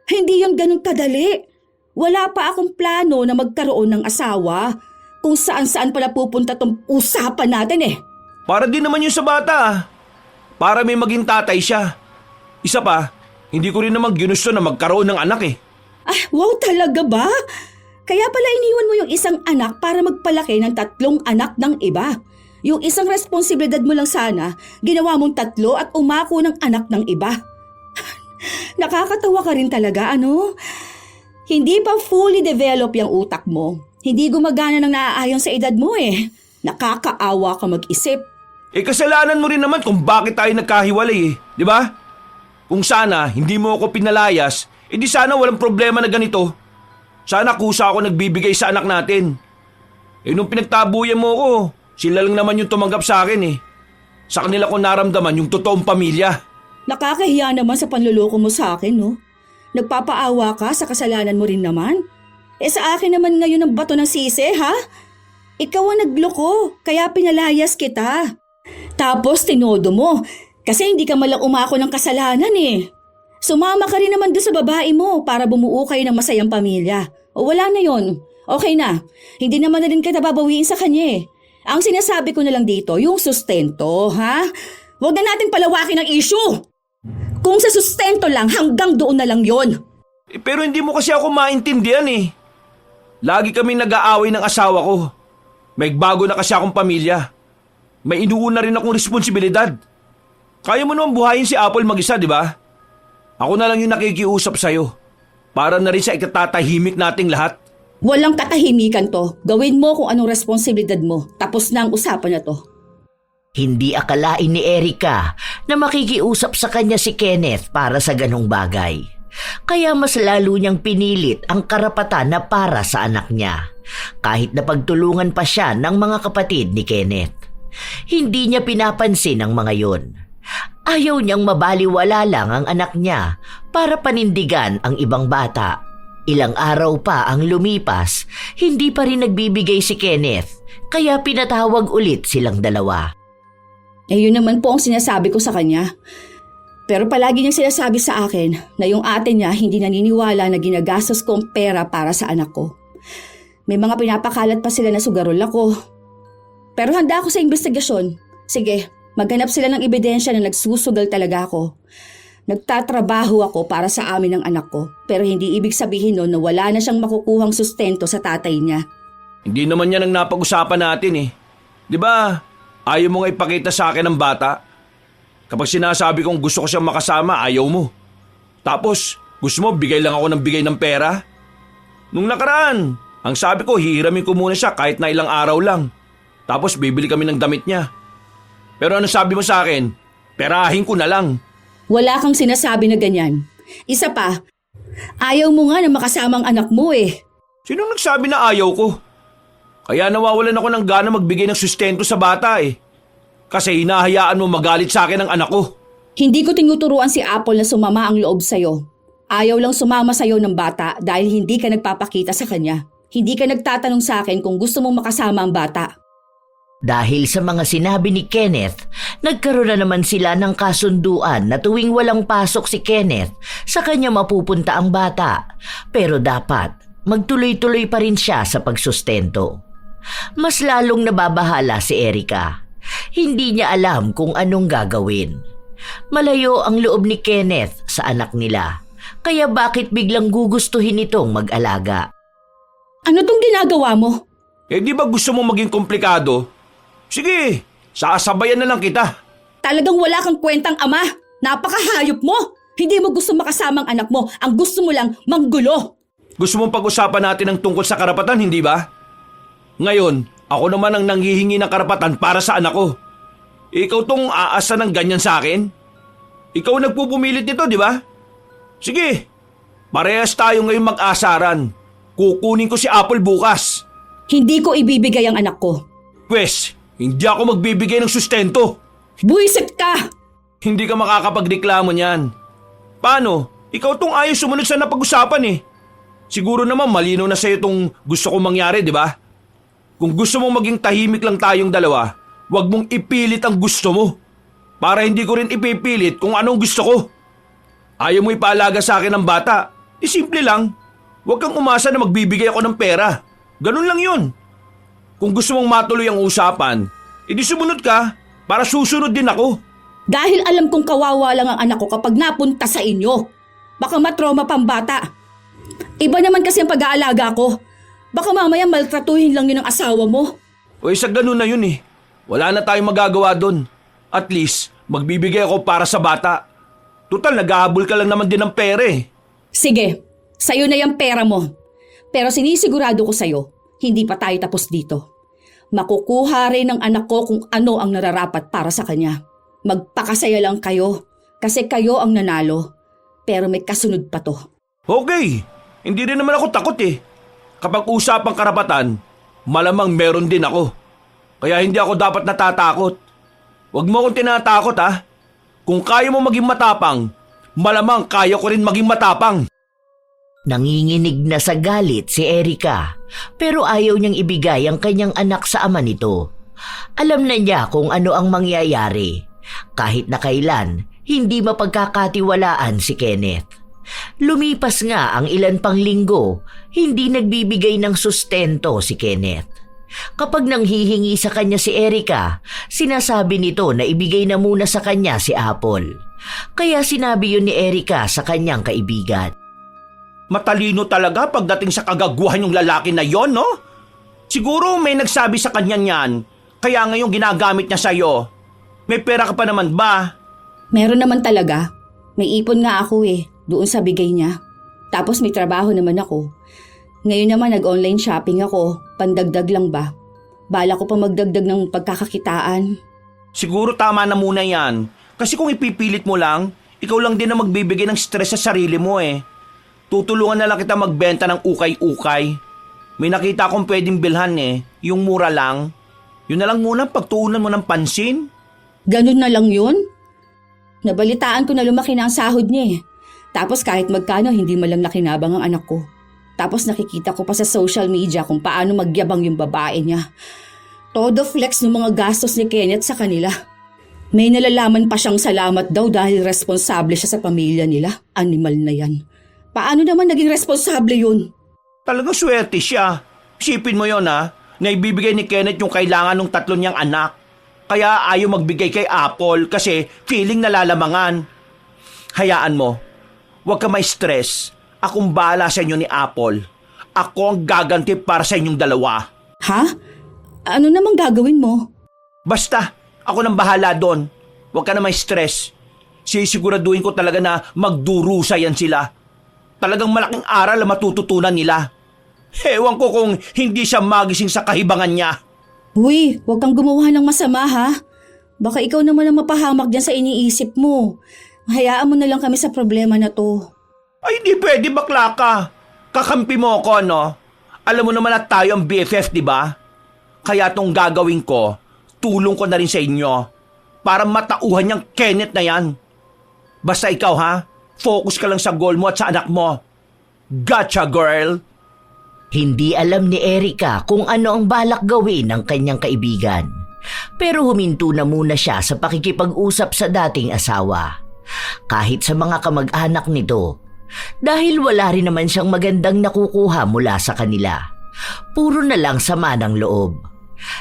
Hindi yun ganun kadali. Wala pa akong plano na magkaroon ng asawa. Kung saan-saan pala pupunta tong usapan natin eh. Para din naman yun sa bata. Para may maging tatay siya. Isa pa, hindi ko rin naman ginusto na magkaroon ng anak eh. Ah, wow talaga ba? Kaya pala iniwan mo yung isang anak para magpalaki ng 3 anak ng iba. Yung isang responsibilidad mo lang sana, ginawa mong 3 at umako ng anak ng iba. Nakakatawa ka rin talaga, ano? Hindi pa fully develop yung utak mo. Hindi gumagana ng naaayon sa edad mo eh. Nakakaawa ka mag-isip. Eh kasalanan mo rin naman kung bakit tayo nagkahiwalay eh. Di ba? Kung sana hindi mo ako pinalayas, edi sana walang problema na ganito. Sana kusa ako nagbibigay sa anak natin. Eh nung pinagtabuyan mo ko, sila lang naman yung tumanggap sa akin eh. Sa kanila ko naramdaman yung totoong pamilya. Nakakahiya naman sa panluloko mo sa akin, no? Nagpapaawa ka sa kasalanan mo rin naman. Eh sa akin naman ngayon ang bato ng sisi, ha? Ikaw ang nagloko, kaya pinalayas kita. Tapos tinodo mo, kasi hindi ka malang umako ng kasalanan eh. Sumama ka rin naman doon sa babae mo para bumuo kayo ng masayang pamilya. O wala na yon. Okay na. Hindi naman na rin kita babawiin sa kanya eh. Ang sinasabi ko na lang dito, yung sustento, ha? Huwag na natin palawakin ang issue. Kung sa sustento lang, hanggang doon na lang yon. Eh, pero hindi mo kasi ako maintindihan eh. Lagi kami nag-aaway ng asawa ko. May bago na kasi akong pamilya. May inuuna rin akong responsibilidad. Kaya mo naman buhayin si Apple mag-isa, di ba? Ako na lang yung nakikiusap sa'yo. Para na rin sa ikatatahimik nating lahat. Walang katahimikan to. Gawin mo kung anong responsibilidad mo. Tapos na ang usapan na to. Hindi akalain ni Erica na makikiusap sa kanya si Kenneth para sa ganong bagay. Kaya mas lalo niyang pinilit ang karapatan na para sa anak niya. Kahit na pagtulungan pa siya ng mga kapatid ni Kenneth. Hindi niya pinapansin ang mga yon. Ayaw niyang mabaliwala lang ang anak niya para panindigan ang ibang bata. Ilang araw pa ang lumipas, hindi pa rin nagbibigay si Kenneth, kaya pinatawag ulit silang dalawa. Eh yun naman po ang sinasabi ko sa kanya. Pero palagi niyang sinasabi sa akin na yung ate niya hindi naniniwala na ginagastos ko ang pera para sa anak ko. May mga pinapakalat pa sila na sugarol ako. Pero handa ako sa investigasyon. Sige, maghanap sila ng ebidensya na nagsusugal talaga ako. Nagtatrabaho ako para sa amin ng anak ko, pero hindi ibig sabihin nun na wala na siyang makukuhang sustento sa tatay niya. Hindi naman yan ang napag-usapan natin eh. Di ba? Ayaw mo nga ipakita sa akin ng bata. Kapag sinasabi kong gusto ko siyang makasama, ayaw mo. Tapos, gusto mo bigay lang ako ng bigay ng pera? Nung nakaraan, ang sabi ko hihiramin ko muna siya kahit na ilang araw lang. Tapos bibili kami ng damit niya. Pero ano sabi mo sa akin? Perahin ko na lang. Wala kang sinasabi na ganyan. Isa pa, ayaw mo nga na makasama ang anak mo eh. Sinong nagsabi na ayaw ko? Kaya nawawalan ako ng gana magbigay ng sustento sa bata eh. Kasi hinahayaan mo magalit sa akin ang anak ko. Hindi ko tinuturuan si Apple na sumama ang loob sa'yo. Ayaw lang sumama sa'yo ng bata dahil hindi ka nagpapakita sa kanya. Hindi ka nagtatanong sa akin kung gusto mong makasama ang bata. Dahil sa mga sinabi ni Kenneth, nagkaroon na naman sila ng kasunduan na tuwing walang pasok si Kenneth, sa kanya mapupunta ang bata. Pero dapat magtuloy-tuloy pa rin siya sa pagsustento. Mas lalong nababahala si Erica. Hindi niya alam kung anong gagawin. Malayo ang loob ni Kenneth sa anak nila. Kaya bakit biglang gugustuhin itong mag-alaga? Ano tong ginagawa mo? Eh di ba gusto mo maging komplikado? Sige, sasabayan na lang kita. Talagang wala kang kwentang ama. Napakahayop mo. Hindi mo gusto makasamang anak mo. Ang gusto mo lang, manggulo. Gusto mong pag-usapan natin ang tungkol sa karapatan, hindi ba? Ngayon, ako naman ang nanghihingi ng karapatan para sa anak ko. Ikaw tong aasa ng ganyan sa akin? Ikaw nagpupumilit nito, di ba? Sige, parehas tayo ngayon mag-asaran. Kukunin ko si Apple bukas. Hindi ko ibibigay ang anak ko. Pwes, hindi ako magbibigay ng sustento. Buisit ka! Hindi ka makakapagreklamo niyan. Paano? Ikaw tong ayaw sumunod sa napag-usapan eh. Siguro naman malinaw na sa'yo tong gusto kong mangyari, di ba? Kung gusto mong maging tahimik lang tayong dalawa, huwag mong ipilit ang gusto mo. Para hindi ko rin ipipilit kung anong gusto ko. Ayaw mo ipaalaga sa akin ng bata. Simple lang. Huwag kang umasa na magbibigay ako ng pera. Ganun lang yun. Kung gusto mong matuloy ang usapan, edi sumunod ka para susunod din ako. Dahil alam kong kawawa lang ang anak ko kapag napunta sa inyo. Baka matroma pang bata. Iba naman kasi ang pag-aalaga ko. Baka mamaya maltratuhin lang yun ang asawa mo. O sa ganun na yun eh. Wala na tayong magagawa doon. At least, magbibigay ako para sa bata. Tutal, nag-ahabol ka lang naman din ng pera eh. Sige, sa'yo na yung pera mo. Pero sinisigurado ko sa'yo, hindi pa tayo tapos dito. Makukuha rin ng anak ko kung ano ang nararapat para sa kanya. Magpakasaya lang kayo kasi kayo ang nanalo. Pero may kasunod pa to. Okay, hindi rin naman ako takot eh. Kapag usapang karapatan, malamang meron din ako. Kaya hindi ako dapat natatakot. Huwag mo akong tinatakot ha. Kung kaya mo maging matapang, malamang kaya ko rin maging matapang. Nanginginig na sa galit si Erika, pero ayaw niyang ibigay ang kanyang anak sa ama nito. Alam na niya kung ano ang mangyayari. Kahit na kailan, hindi mapagkakatiwalaan si Kenneth. Lumipas nga ang ilan pang linggo, hindi nagbibigay ng sustento si Kenneth. Kapag nanghihingi sa kanya si Erika, sinasabi nito na ibigay na muna sa kanya si Apple. Kaya sinabi yun ni Erika sa kanyang kaibigan. Matalino talaga pagdating sa kagaguhan yung lalaki na yon, no? Siguro may nagsabi sa kanya niyan, kaya ngayon ginagamit niya sa'yo. May pera ka pa naman ba? Meron naman talaga. May ipon nga ako doon sa bigay niya. Tapos may trabaho naman ako. Ngayon naman nag-online shopping ako, pandagdag lang ba? Bala ko pa magdagdag ng pagkakakitaan. Siguro tama na muna yan. Kasi kung ipipilit mo lang, ikaw lang din na magbibigay ng stress sa sarili mo eh. Tutulungan na lang kita magbenta ng ukay-ukay. May nakita akong pwedeng bilhan yung mura lang. Yun na lang muna pagtuunan mo ng pansin. Ganun na lang yun? Nabalitaan ko na lumaki na ang sahod niya Tapos kahit magkano hindi malang nakinabang ang anak ko. Tapos nakikita ko pa sa social media kung paano magyabang yung babae niya. Todo flex ng mga gastos ni Kenneth sa kanila. May nalalaman pa siyang salamat daw dahil responsable siya sa pamilya nila. Animal na yan. Paano naman naging responsable yun? Talagang swerte siya. Isipin mo yon na ibibigay ni Kenneth yung kailangan ng 3 niyang anak. Kaya ayaw magbigay kay Apple kasi feeling nalalamangan. Hayaan mo. Huwag ka may stress. Akong bahala sa inyo ni Apple. Ako ang gaganti para sa inyong dalawa. Ha? Ano namang gagawin mo? Basta, ako nang bahala doon. Huwag ka na may stress. Sisiguraduhin ko talaga na magdurusa yan sila. Talagang malaking aral ang matututunan nila. Ewan ko kung hindi siya magising sa kahibangan niya. Uy, huwag kang gumawa ng masama ha. Baka ikaw naman ang mapahamak dyan sa iniisip mo. Hayaan mo na lang kami sa problema na to. Ay, hindi pwede, bakla ka. Kakampi mo ako, no? Alam mo naman na tayo ang BFF, di ba? Kaya tong gagawin ko, tulong ko na rin sa inyo para matauhan niyang Kenneth na yan. Basta ikaw, ha? Focus ka lang sa goal mo at sa anak mo. Gotcha, girl! Hindi alam ni Erika kung ano ang balak gawin ng kanyang kaibigan. Pero huminto na muna siya sa pakikipag-usap sa dating asawa. Kahit sa mga kamag-anak nito. Dahil wala rin naman siyang magandang nakukuha mula sa kanila. Puro na lang sama ng loob.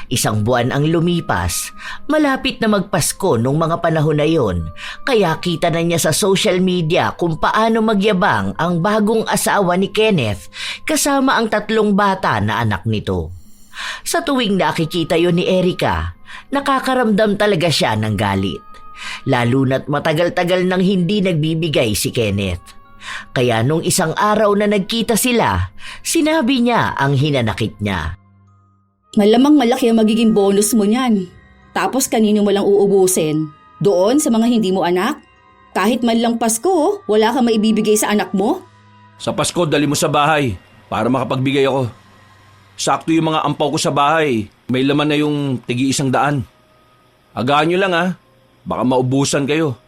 Isang buwan ang lumipas, malapit na magpasko nung mga panahon na yon, kaya kita na niya sa social media kung paano magyabang ang bagong asawa ni Kenneth kasama ang 3 bata na anak nito. Sa tuwing nakikita yon ni Erica, nakakaramdam talaga siya ng galit. Lalo na't matagal-tagal nang hindi nagbibigay si Kenneth. Kaya nung isang araw na nagkita sila, sinabi niya ang hinanakit niya. Malamang malaki ang magiging bonus mo niyan. Tapos kanino mo lang uubusin? Doon sa mga hindi mo anak? Kahit man lang Pasko, wala kang maibibigay sa anak mo? Sa Pasko, dali mo sa bahay para makapagbigay ako. Sakto yung mga ampaw ko sa bahay. May laman na yung tig-100. Agahan nyo lang ha. Baka maubusan kayo.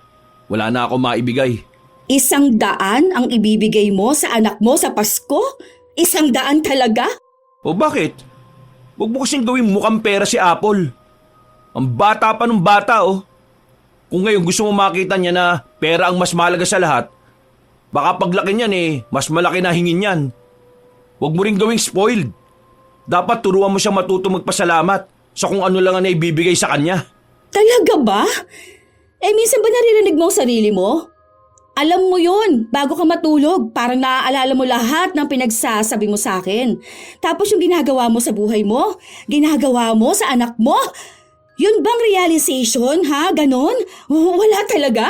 Wala na ako maibigay. 100 ang ibibigay mo sa anak mo sa Pasko? 100 talaga? O bakit? Huwag mo kasing gawing mukhang pera si Apple. Ang bata pa nung bata oh. Kung ngayon gusto mo makita niya na pera ang mas mahalaga sa lahat, baka paglaki niyan mas malaki na hingin niyan. Huwag mo rin gawing spoiled. Dapat turuan mo siyang matuto magpasalamat sa kung ano lang ang naibibigay sa kanya. Talaga ba? Minsan ba naririnig mo ang sarili mo? Alam mo yun, bago ka matulog, parang naaalala mo lahat ng pinagsasabi mo sa akin. Tapos yung ginagawa mo sa buhay mo, ginagawa mo sa anak mo. Yun bang realization, ha? Ganon? Wala talaga?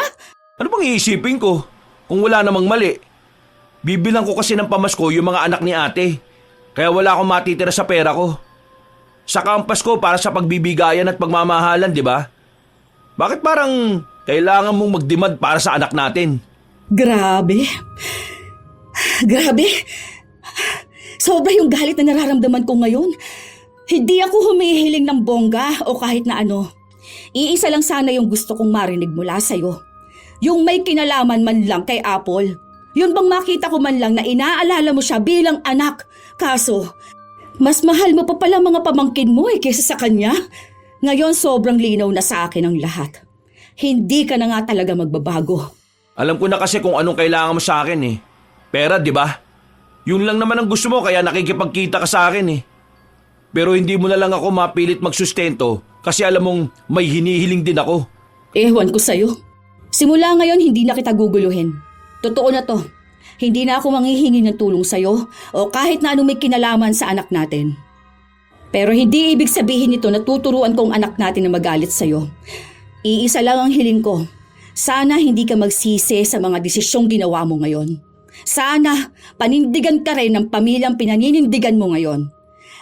Ano bang iisipin ko kung wala namang mali? Bibilang ko kasi ng pamasko yung mga anak ni ate. Kaya wala akong matitira sa pera ko. Saka ang Pasko para sa pagbibigayan at pagmamahalan, di ba? Bakit parang kailangan mong magdemand para sa anak natin? Grabe. Grabe. Sobra yung galit na nararamdaman ko ngayon. Hindi ako humihiling ng bongga o kahit na ano. Iisa lang sana yung gusto kong marinig mula sa'yo. Yung may kinalaman man lang kay Apple. Yun bang makita ko man lang na inaalala mo siya bilang anak. Kaso, mas mahal mo pa pala mga pamangkin mo kaysa sa kanya. Ngayon sobrang linaw na sa akin ang lahat. Hindi ka na nga talaga magbabago. Alam ko na kasi kung anong kailangan mo sa akin Pera, di ba? Yun lang naman ang gusto mo kaya nakikipagkita ka sa akin Pero hindi mo na lang ako mapilit magsustento kasi alam mong may hinihiling din ako. Ewan ko sa'yo. Simula ngayon hindi na kita guguluhin. Totoo na to. Hindi na ako manghihingi ng tulong sa'yo o kahit na anong may kinalaman sa anak natin. Pero hindi ibig sabihin nito na tuturuan ko ang anak natin na magalit sa'yo. Iisa lang ang hiling ko. Sana hindi ka magsisi sa mga desisyong ginawa mo ngayon. Sana panindigan ka rin ng pamilyang pinaninindigan mo ngayon.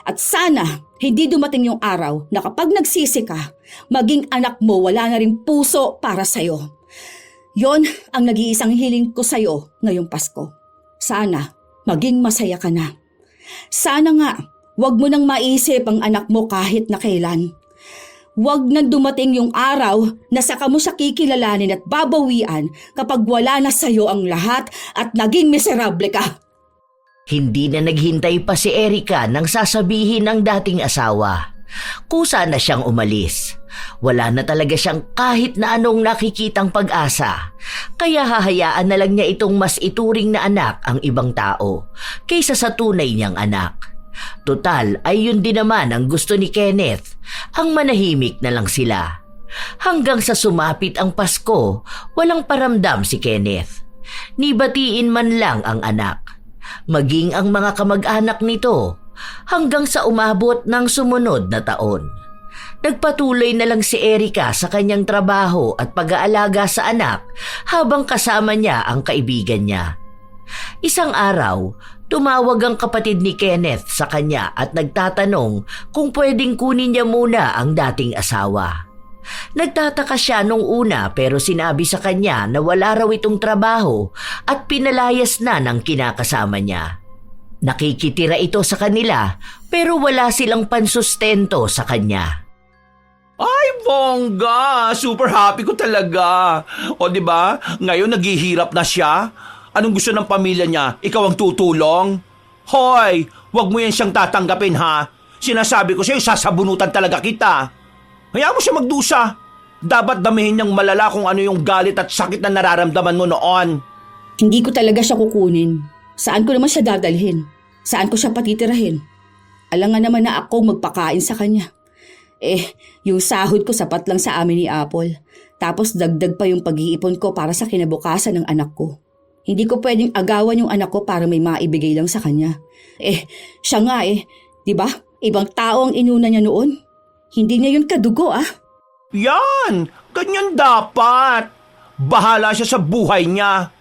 At sana hindi dumating yung araw na kapag nagsisi ka, maging anak mo wala na rin puso para sa'yo. Yon ang nag-iisang hiling ko sa'yo ngayong Pasko. Sana maging masaya ka na. Sana nga wag mo nang maisip ang anak mo kahit na kailan. Huwag nang dumating yung araw na saka mo siya kikilalanin at babawian kapag wala na sa'yo ang lahat at naging miserable ka. Hindi na naghintay pa si Erica nang sasabihin ng dating asawa. Kusa na siyang umalis. Wala na talaga siyang kahit na anong nakikitang pag-asa. Kaya hahayaan na lang niya itong mas ituring na anak ang ibang tao kaysa sa tunay niyang anak. Total ay yun din naman ang gusto ni Kenneth, ang manahimik na lang sila. Hanggang sa sumapit ang Pasko, walang paramdam si Kenneth. Nibatiin man lang ang anak, maging ang mga kamag-anak nito, hanggang sa umabot ng sumunod na taon. Nagpatuloy na lang si Erica sa kanyang trabaho at pag-aalaga sa anak habang kasama niya ang kaibigan niya. Isang araw, tumawag ang kapatid ni Kenneth sa kanya at nagtatanong kung pwedeng kunin niya muna ang dating asawa. Nagtataka siya nung una pero sinabi sa kanya na wala raw itong trabaho at pinalayas na ng kinakasama niya. Nakikitira ito sa kanila pero wala silang pansustento sa kanya. Ay, bongga! Super happy ko talaga. O di ba? Ngayon naghihirap na siya. Anong gusto ng pamilya niya? Ikaw ang tutulong? Hoy, wag mo yan siyang tatanggapin ha. Sinasabi ko sa'yo, sasabunutan talaga kita. Hayaan mo siya magdusa. Dapat damihin niyang malala kung ano yung galit at sakit na nararamdaman mo noon. Hindi ko talaga siya kukunin. Saan ko naman siya dadalhin? Saan ko siya patitirahin? Alangan naman na ako magpakain sa kanya. Yung sahod ko sapat lang sa amin ni Apple. Tapos dagdag pa yung pag-iipon ko para sa kinabukasan ng anak ko. Hindi ko pwedeng agawan yung anak ko para may maibigay lang sa kanya. Siya nga di ba? Ibang tao ang inuna niya noon. Hindi niya yun kadugo Yan! Ganyan dapat! Bahala siya sa buhay niya.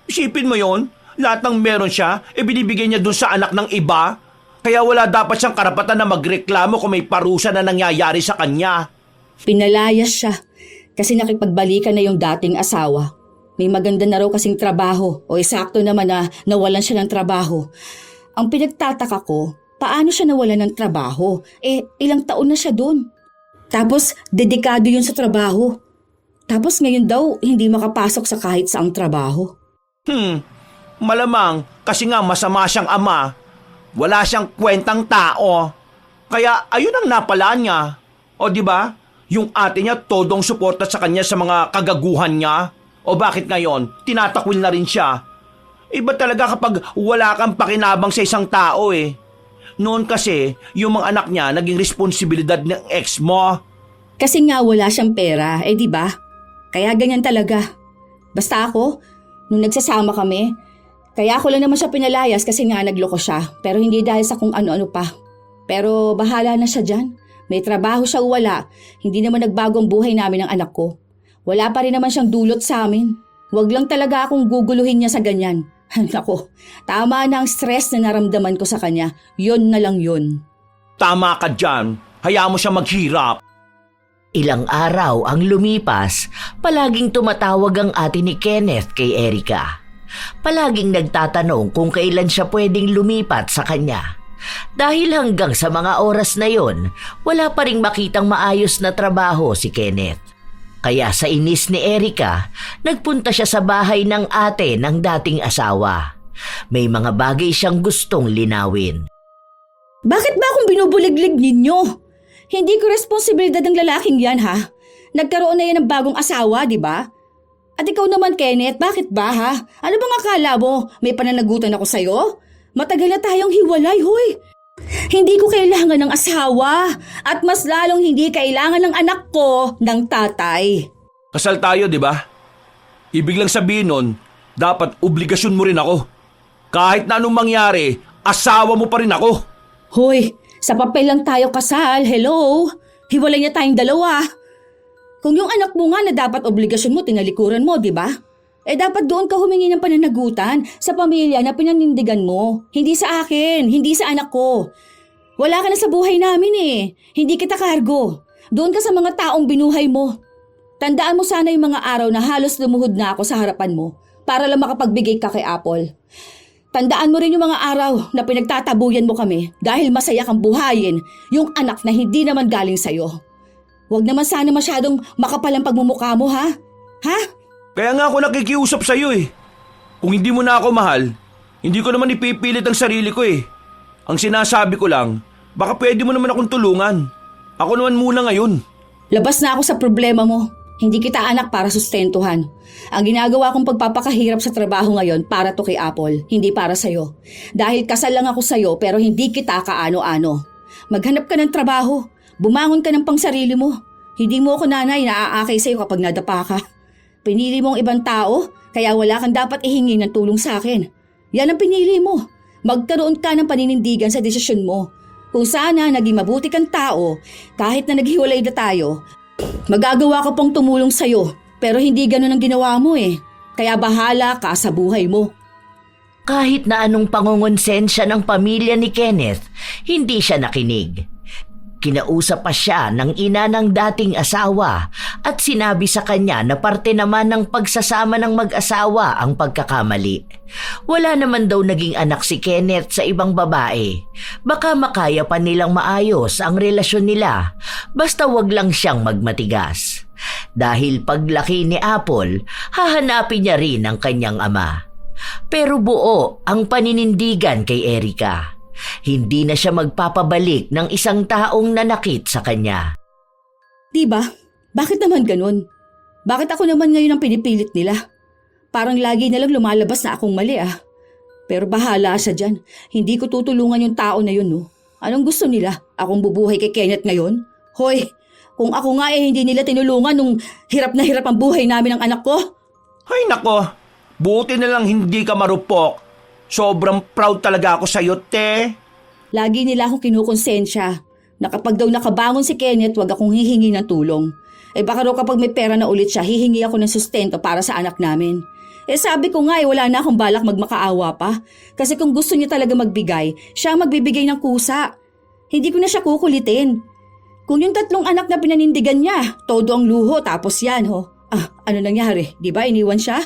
Isipin mo yon, lahat ng meron siya, binibigay niya dun sa anak ng iba. Kaya wala dapat siyang karapatan na magreklamo kung may parusa na nangyayari sa kanya. Pinalayas siya kasi nakipagbalikan na yung dating asawa. May maganda na raw kasing trabaho o eksakto naman na nawalan siya ng trabaho. Ang pinagtataka ko, paano siya nawalan ng trabaho? Ilang taon na siya doon. Tapos dedikado yun sa trabaho. Tapos ngayon daw hindi makapasok sa kahit saang trabaho. Malamang kasi nga masama siyang ama. Wala siyang kwentang tao. Kaya ayun ang napala niya. O di ba? Yung ate niya todong suporta sa kanya sa mga kagaguhan niya. O bakit ngayon tinatakwil na rin siya? Iba talaga kapag wala kang pakinabang sa isang tao Noon kasi yung mga anak niya naging responsibilidad ng ex mo. Kasi nga wala siyang pera, di ba? Kaya ganyan talaga. Basta ako, nung nagsasama kami, kaya ako lang naman siya pinalayas kasi nga nagloko siya. Pero hindi dahil sa kung ano-ano pa. Pero bahala na siya dyan. May trabaho siya o wala. Hindi naman nagbago ang buhay namin ng anak ko. Wala pa rin naman siyang dulot sa amin. Huwag lang talaga akong guguluhin niya sa ganyan. Nako, tama na ang stress na naramdaman ko sa kanya. Yun na lang yun. Tama ka dyan. Hayaan mo siya maghirap. Ilang araw ang lumipas, palaging tumatawag ang ate ni Kenneth kay Erica. Palaging nagtatanong kung kailan siya pwedeng lumipat sa kanya. Dahil hanggang sa mga oras na yon, wala pa ring makitang maayos na trabaho si Kenneth. Kaya sa inis ni Erica, nagpunta siya sa bahay ng ate ng dating asawa. May mga bagay siyang gustong linawin. Bakit ba akong binubuliglig ninyo? Hindi ko responsibilidad ng lalaking yan Nagkaroon na yan ng bagong asawa, di ba? At ikaw naman, Kenneth, bakit ba Ano bang akala mo? May pananagutan ako sa'yo? Matagal na tayong hiwalay, hoy! Hindi ko kailangan ng asawa at mas lalong hindi kailangan ng anak ko ng tatay. Kasal tayo, di ba? Ibig lang sabihin nun, dapat obligasyon mo rin ako. Kahit na anong mangyari, asawa mo pa rin ako. Hoy, sa papel lang tayo kasal, hello? Hiwalay na tayong dalawa. Kung yung anak mo nga na dapat obligasyon mo, tinalikuran mo, di ba? Dapat doon ka humingi ng pananagutan sa pamilya na pinanindigan mo. Hindi sa akin, hindi sa anak ko. Wala ka na sa buhay namin Hindi kita kargo. Doon ka sa mga taong binuhay mo. Tandaan mo sana yung mga araw na halos lumuhod na ako sa harapan mo para lang makapagbigay ka kay Apple. Tandaan mo rin yung mga araw na pinagtatabuyan mo kami dahil masaya kang buhayin yung anak na hindi naman galing sa'yo. Huwag naman sana masyadong makapal ang pagmumukha mo, ha? Kaya nga ako nakikiusap sa'yo Kung hindi mo na ako mahal, hindi ko naman ipipilit ang sarili ko Ang sinasabi ko lang, baka pwede mo naman akong tulungan. Ako naman muna ngayon. Labas na ako sa problema mo. Hindi kita anak para sustentuhan. Ang ginagawa kong pagpapakahirap sa trabaho ngayon para to kay Apple, hindi para sa'yo. Dahil kasal lang ako sa'yo pero hindi kita kaano-ano. Maghanap ka ng trabaho. Bumangon ka ng pangsarili mo. Hindi mo ako nanay na aakay sa'yo kapag nadapa ka. Pinili mo ang ibang tao, kaya wala kang dapat ihingi ng tulong sa akin. Yan ang pinili mo. Magkaroon ka ng paninindigan sa desisyon mo. Kung sana naging mabuti kang tao, kahit na naghiwalay na tayo, magagawa ko pong tumulong sa'yo. Pero hindi ganun ang ginawa mo Kaya bahala ka sa buhay mo. Kahit na anong pangongonsensya ng pamilya ni Kenneth, hindi siya nakinig. Kinausap pa siya ng ina ng dating asawa at sinabi sa kanya na parte naman ng pagsasama ng mag-asawa ang pagkakamali. Wala naman daw naging anak si Kenneth sa ibang babae. Baka makaya pa nilang maayos ang relasyon nila, basta wag lang siyang magmatigas. Dahil paglaki ni Apple, hahanapin niya rin ang kanyang ama. Pero buo ang paninindigan kay Erica. Hindi na siya magpapabalik ng isang taong nanakit sa kanya. Diba? Bakit naman ganun? Bakit ako naman ngayon ang pinipilit nila? Parang lagi na lang lumalabas na akong mali Pero bahala siya dyan. Hindi ko tutulungan yung tao na yun Anong gusto nila? Akong bubuhay kay Kenneth ngayon? Hoy, kung ako nga hindi nila tinulungan nung hirap na hirap ang buhay namin ng anak ko. Ay nako, buti na lang hindi ka marupok. Sobrang proud talaga ako sa'yo, te. Lagi nila akong kinukonsensya na kapag daw nakabangon si Kenneth, wag akong hihingi ng tulong. Baka raw kapag may pera na ulit siya, hihingi ako ng sustento para sa anak namin. Sabi ko nga wala na akong balak magmakaawa pa. Kasi kung gusto niya talaga magbigay, siya ang magbibigay ng kusa. Hindi ko na siya kukulitin. Kung yung 3 anak na pinanindigan niya, todo ang luho tapos yan ano nangyari? Di ba iniwan siya?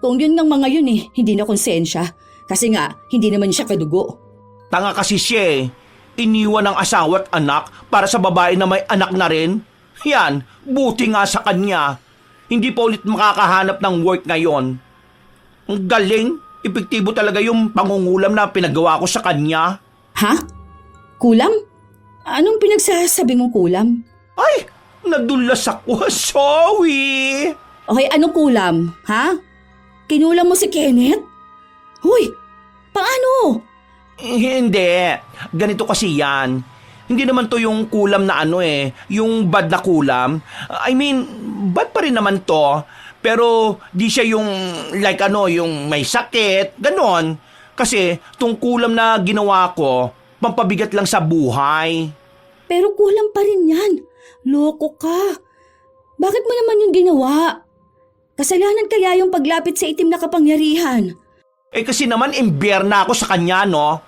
Kung yun ng mga yun hindi na konsensya. Kasi nga, hindi naman siya kadugo. Tanga kasi siya eh. Iniwan ang asawa at anak para sa babae na may anak na rin. Yan, buti nga sa kanya. Hindi pa ulit makakahanap ng work ngayon. Ang galing, epektibo talaga yung pangungulam na pinagawa ko sa kanya. Ha? Kulam? Anong pinagsasabi mong kulam? Ay, nadulas ako, sorry. Okay, anong kulam? Ha? Kinulam mo si Kenneth? Hoy, paano? Hindi. Ganito kasi yan. Hindi naman to yung kulam na yung bad na kulam. I mean, bad pa rin naman to. Pero di siya yung yung may sakit, ganon. Kasi tong kulam na ginawa ko, pampabigat lang sa buhay. Pero kulam pa rin yan. Loko ka. Bakit mo naman yung ginawa? Kasalanan kaya yung paglapit sa itim na kapangyarihan? Kasi naman imbierna ako sa kanya, no?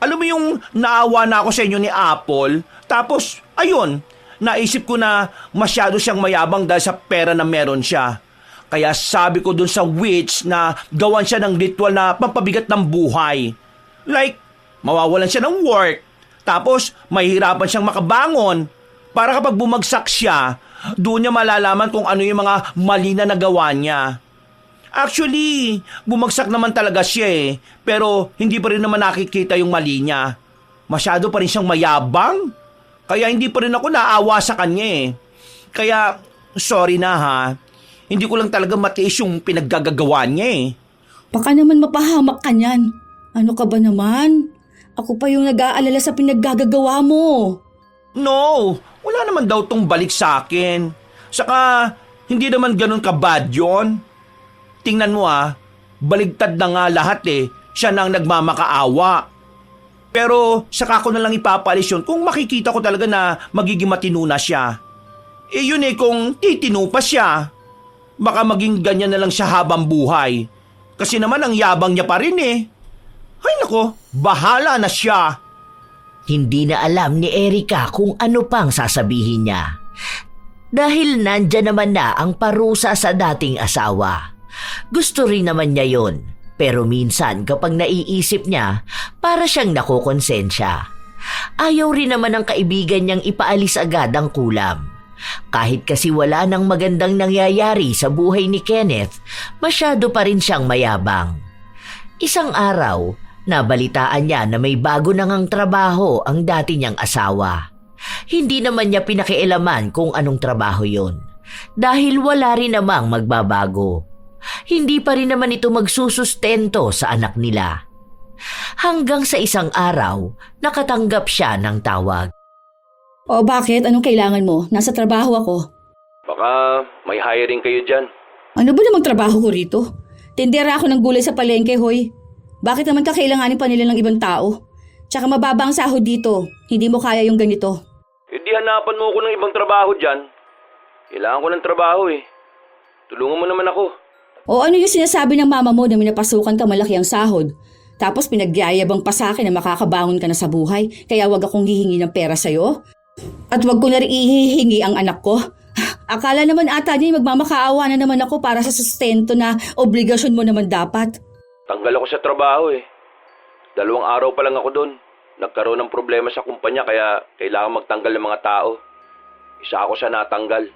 Alam mo yung naawa na ako sa inyo ni Apple, tapos ayun, naisip ko na masyado siyang mayabang dahil sa pera na meron siya. Kaya sabi ko dun sa witch na gawan siya ng ritual na pampabigat ng buhay. Like, mawawalan siya ng work, tapos mahihirapan siyang makabangon para kapag bumagsak siya, doon niya malalaman kung ano yung mga mali na nagawa niya. Actually, bumagsak naman talaga siya pero hindi pa rin naman nakikita yung mali niya. Masyado pa rin siyang mayabang, kaya hindi pa rin ako naawa sa kanya Kaya, sorry na ha, hindi ko lang talaga matiis yung pinaggagawa niya Baka naman mapahamak ka niyan. Ano ka ba naman? Ako pa yung nag-aalala sa pinaggagawa mo. No, wala naman daw tong balik sa akin. Saka, hindi naman ganun ka-bad yun. Tingnan mo baligtad na nga lahat siya na ang nagmamakaawa. Pero saka ko na lang ipapalis yun kung makikita ko talaga na magiging matino na siya. Yun kung titino pa siya. Baka maging ganyan na lang siya habang buhay. Kasi naman ang yabang niya pa rin Ay nako, bahala na siya. Hindi na alam ni Erika kung ano pang sasabihin niya. Dahil nandyan naman na ang parusa sa dating asawa. Gusto rin naman niya yon, pero minsan kapag naiisip niya, para siyang nakokonsensya. Ayaw rin naman ng kaibigan niyang ipaalis agad ang kulam. Kahit kasi wala nang magandang nangyayari sa buhay ni Kenneth, masyado pa rin siyang mayabang. Isang araw, nabalitaan niya na may bago na ngang trabaho ang dati niyang asawa. Hindi naman niya pinakialaman kung anong trabaho yon, dahil wala rin namang magbabago. Hindi pa rin naman ito magsusustento sa anak nila. Hanggang sa isang araw, nakatanggap siya ng tawag. O bakit? Anong kailangan mo? Nasa trabaho ako. Baka may hiring kayo dyan. Ano ba namang trabaho ko rito? Tindera ako ng gulay sa palengke, hoy. Bakit naman kakailanganin pa nila ng ibang tao? Tsaka mababa ang sahod dito. Hindi mo kaya yung ganito. Di hanapan mo ako ng ibang trabaho dyan. Kailangan ko ng trabaho Tulungan mo naman ako. O ano yung sinasabi ng mama mo na minapasukan ka malaki ang sahod? Tapos pinagyayabang pa sa akin na makakabangon ka na sa buhay, kaya wag akong hihingi ng pera sa'yo? At wag ko na rin ihihingi ang anak ko? Akala naman ata niya magmamakaawa na naman ako para sa sustento na obligasyon mo naman dapat. Tanggal ako sa trabaho 2 araw pa lang ako doon. Nagkaroon ng problema sa kumpanya kaya kailangan magtanggal ng mga tao. Isa ako sa natanggal.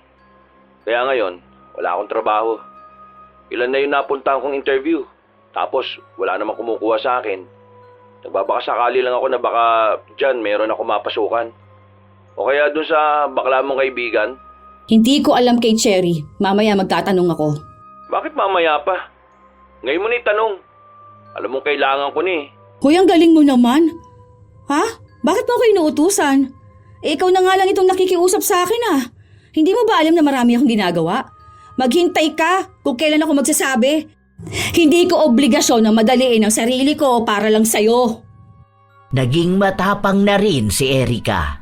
Kaya ngayon, wala akong trabaho. Ilan na yung napuntahan kong interview. Tapos, wala namang kumukuha sa akin. Nagbabakasakali lang ako na baka dyan meron ako mapasukan. O kaya dun sa bakla mong kaibigan. Hindi ko alam kay Cherry. Mamaya magtatanong ako. Bakit mamaya pa? Ngayon mo na itanong. Alam mong kailangan ko ni. Hoy, ang galing mo naman. Ha? Bakit mo ako inuutusan? Ikaw na nga lang itong nakikiusap sa akin Hindi mo ba alam na marami akong ginagawa? Maghintay ka kung kailan ako magsasabi. Hindi ko obligasyon na madaliin ang sarili ko para lang sa'yo. Naging matapang na rin si Erica.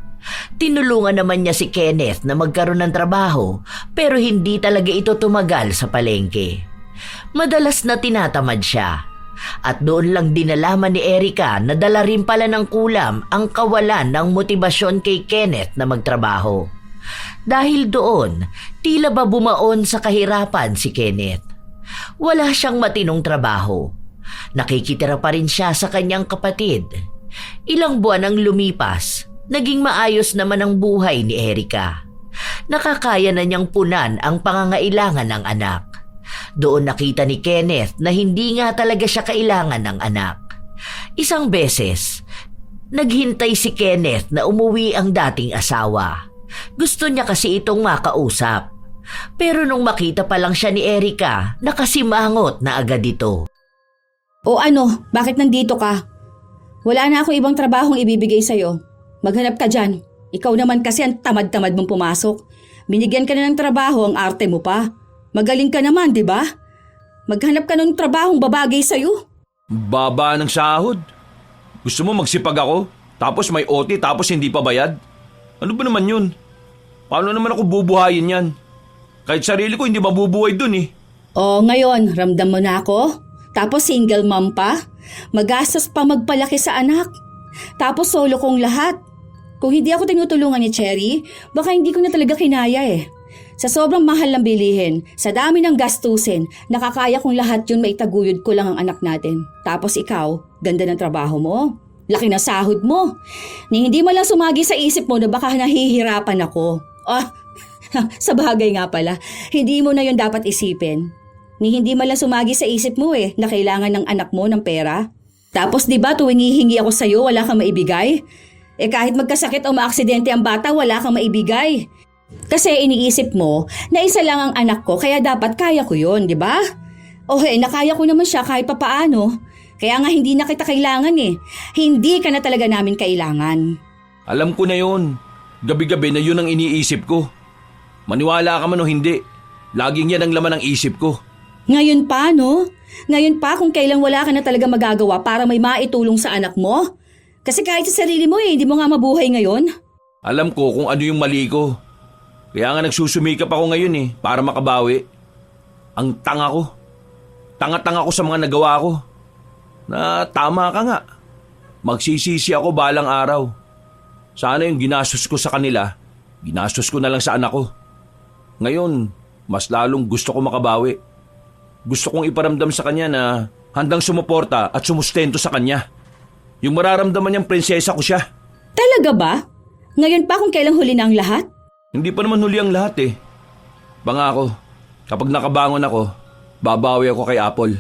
Tinulungan naman niya si Kenneth na magkaroon ng trabaho pero hindi talaga ito tumagal sa palengke. Madalas na tinatamad siya. At doon lang dinalaman ni Erica na dala rin pala ng kulam ang kawalan ng motibasyon kay Kenneth na magtrabaho. Dahil doon, tila ba bumaon sa kahirapan si Kenneth. Wala siyang matinong trabaho. Nakikitira pa rin siya sa kanyang kapatid. Ilang buwan ang lumipas, naging maayos naman ang buhay ni Erica. Nakakaya na niyang punan ang pangangailangan ng anak. Doon nakita ni Kenneth na hindi nga talaga siya kailangan ng anak. Isang beses, naghintay si Kenneth na umuwi ang dating asawa. Gusto niya kasi itong makausap. Pero nung makita pa lang siya ni Erica, nakasimangot na agad ito. O ano, bakit nandito ka? Wala na ako ibang trabahong ibibigay sa'yo. Maghanap ka dyan. Ikaw naman kasi ang tamad-tamad mong pumasok. Binigyan ka na ng trabaho, ang arte mo pa. Magaling ka naman, di ba? Maghanap ka ng trabahong babagay sa'yo. Baba ng sahod. Gusto mo magsipag ako? Tapos may OT tapos hindi pa bayad? Ano ba naman yun? Paano naman ako bubuhayin yan? Kahit sarili ko hindi mabubuhay dun eh. O ngayon, ramdam mo na ako? Tapos single mom pa? Magastos pa magpalaki sa anak. Tapos solo kong lahat. Kung hindi ako tinutulungan ni Cherry, baka hindi ko na talaga kinaya eh. Sa sobrang mahal ng bilihin, sa dami ng gastusin, nakakaya kong lahat yun maitaguyod ko lang ang anak natin. Tapos ikaw, ganda ng trabaho mo. Laki na sahod mo. Ni hindi mo lang sumagi sa isip mo na baka nahihirapan ako. Sa bagay nga pala, hindi mo na yun dapat isipin. Ni hindi mo lang sumagi sa isip mo na kailangan ng anak mo ng pera. Tapos di ba tuwing hihingi ako sa'yo, wala kang maibigay? Kahit magkasakit o maaksidente ang bata, wala kang maibigay. Kasi iniisip mo na isa lang ang anak ko kaya dapat kaya ko yun, di ba? Nakaya ko naman siya kahit papaano. Kaya nga hindi na kita kailangan Hindi ka na talaga namin kailangan. Alam ko na yun. Gabi-gabi na yun ang iniisip ko. Maniwala ka man o hindi, laging yan ang laman ng isip ko. Ngayon pa, no? Ngayon pa kung kailang wala ka na talaga magagawa para may maitulong sa anak mo? Kasi kahit sa sarili mo hindi mo nga mabuhay ngayon. Alam ko kung ano yung mali ko. Kaya nga nagsusumikap ako ngayon para makabawi. Ang tanga ko. Tanga-tanga ko sa mga nagawa ko. Na tama ka nga. Magsisisi ako balang araw. Sana yung ginastos ko sa kanila, ginastos ko na lang sa anak ko. Ngayon, mas lalong gusto ko makabawi. Gusto kong iparamdam sa kanya na handang sumuporta at sumustento sa kanya. Yung mararamdaman niyang prinsesa ko siya. Talaga ba? Ngayon pa kung kailang huli na ang lahat? Hindi pa naman huli ang lahat Pangako, kapag nakabangon ako, babawi ako kay Apple.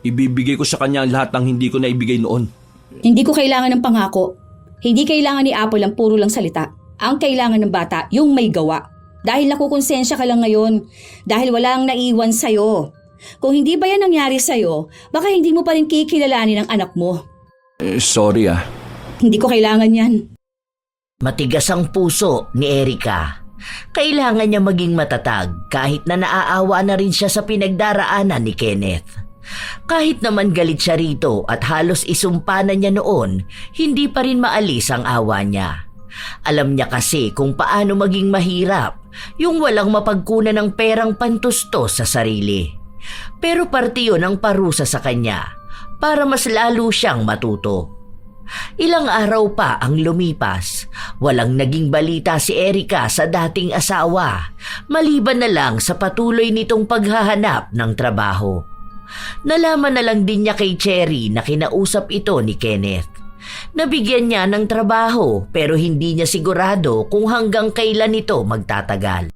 Ibibigay ko sa kanya ang lahat ng hindi ko naibigay noon. Hindi ko kailangan ng pangako. Hindi kailangan ni Apple ang puro lang salita. Ang kailangan ng bata, yung may gawa. Dahil nakukonsensya ka lang ngayon. Dahil walang naiwan sa'yo. Kung hindi ba yan nangyari sa'yo, baka hindi mo pa rin kikilalanin ang anak mo. Sorry Hindi ko kailangan yan. Matigas ang puso ni Erica. Kailangan niya maging matatag kahit na naaawa na rin siya sa pinagdaraanan ni Kenneth. Kahit naman galit siya rito at halos isumpa na niya noon, hindi pa rin maalis ang awa niya. Alam niya kasi kung paano maging mahirap yung walang mapagkunan ng perang pantustos sa sarili. Pero parte yun ang parusa sa kanya para mas lalo siyang matuto. Ilang araw pa ang lumipas, walang naging balita si Erica sa dating asawa, maliban na lang sa patuloy nitong paghahanap ng trabaho. Nalaman na lang din niya kay Cherry na kinausap ito ni Kenneth. Nabigyan niya ng trabaho pero hindi niya sigurado kung hanggang kailan ito magtatagal.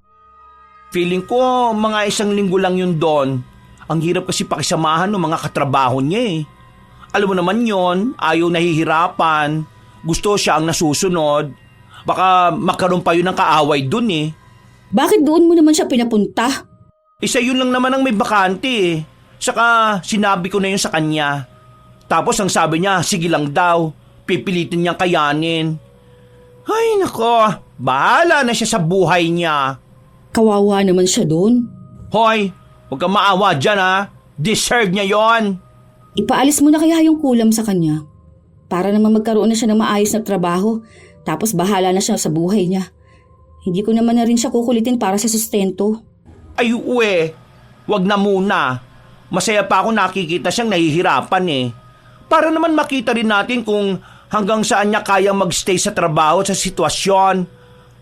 Feeling ko mga 1 linggo lang yun doon. Ang hirap kasi pakisamahan ng mga katrabaho niya Alam mo naman yon, ayaw nahihirapan. Gusto siya ang nasusunod. Baka magkaroon pa yun ng kaaway dun Bakit doon mo naman siya pinapunta? Isa yun lang naman ang may bakante Saka sinabi ko na yun sa kanya. Tapos ang sabi niya, sige lang daw, pipilitin niyang kayanin. Ay nako, bahala na siya sa buhay niya. Kawawa naman siya doon. Hoy, huwag kang maawa dyan ha. Deserve niya yon. Ipaalis mo na kaya yung kulam sa kanya. Para naman magkaroon na siya ng maayos na trabaho, tapos bahala na siya sa buhay niya. Hindi ko naman na rin siya kukulitin para sa sustento. Ay uwe, wag na muna. Masaya pa ako nakikita siyang nahihirapan eh. Para naman makita rin natin kung hanggang saan niya kayang magstay sa trabaho sa sitwasyon.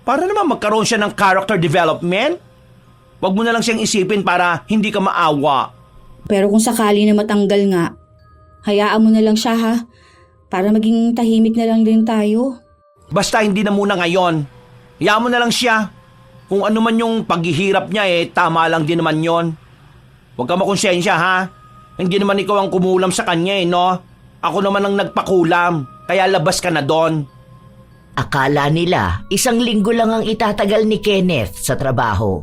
Para naman magkaroon siya ng character development. Wag mo na lang siyang isipin para hindi ka maawa. Pero kung sakali na matanggal nga, hayaan mo na lang siya ha. Para maging tahimik na lang din tayo. Basta hindi na muna ngayon. Hayaan mo na lang siya. Kung ano man yung paghihirap niya tama lang din naman yon. Huwag ka makonsensya ha. Hindi naman ikaw ang kumulam sa kanya no? Ako naman ang nagpakulam. Kaya labas ka na doon. Akala nila 1 linggo lang ang itatagal ni Kenneth sa trabaho.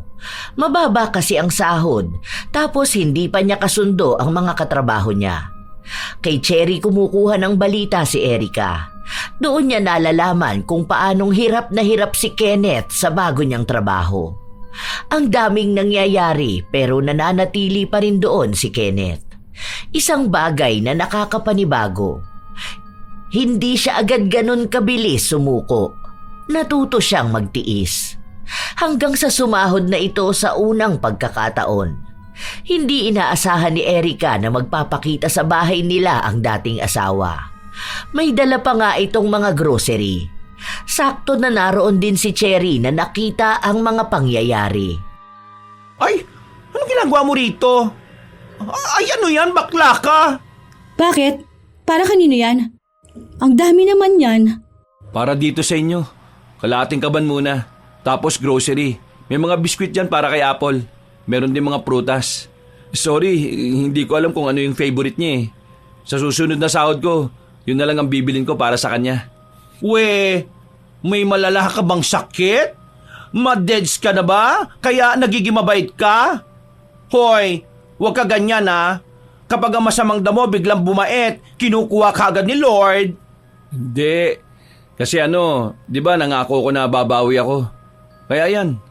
Mababa kasi ang sahod, tapos hindi pa niya kasundo ang mga katrabaho niya. Kay Cherry kumukuha ng balita si Erica. Doon niya nalalaman kung paanong hirap na hirap si Kenneth sa bago niyang trabaho. Ang daming nangyayari pero nananatili pa rin doon si Kenneth. Isang bagay na nakakapanibago. Hindi siya agad ganun kabilis sumuko. Natuto siyang magtiis. Hanggang sa sumahod na ito sa unang pagkakataon. Hindi inaasahan ni Erica na magpapakita sa bahay nila ang dating asawa. May dala pa nga itong mga grocery. Sakto na naroon din si Cherry na nakita ang mga pangyayari. Ay, anong ginagawa mo rito? Ay, ano yan? Bakla ka? Bakit? Para kanino yan? Ang dami naman yan. Para dito sa inyo. Kalahating kaban muna. Tapos grocery. May mga biskwit dyan para kay Apple. Meron din mga prutas. Sorry, hindi ko alam kung ano yung favorite niya eh. Sa susunod na sahod ko, yun na lang ang bibilin ko para sa kanya. We, may malala ka bang sakit? Madeds ka na ba? Kaya nagiging mabait ka? Hoy, huwag ka ganyan ha. Kapag ang masamang damo biglang bumait, kinukuha ka agad ni Lord. Hindi. Kasi di ba nangako ko na babawi ako. Kaya yan.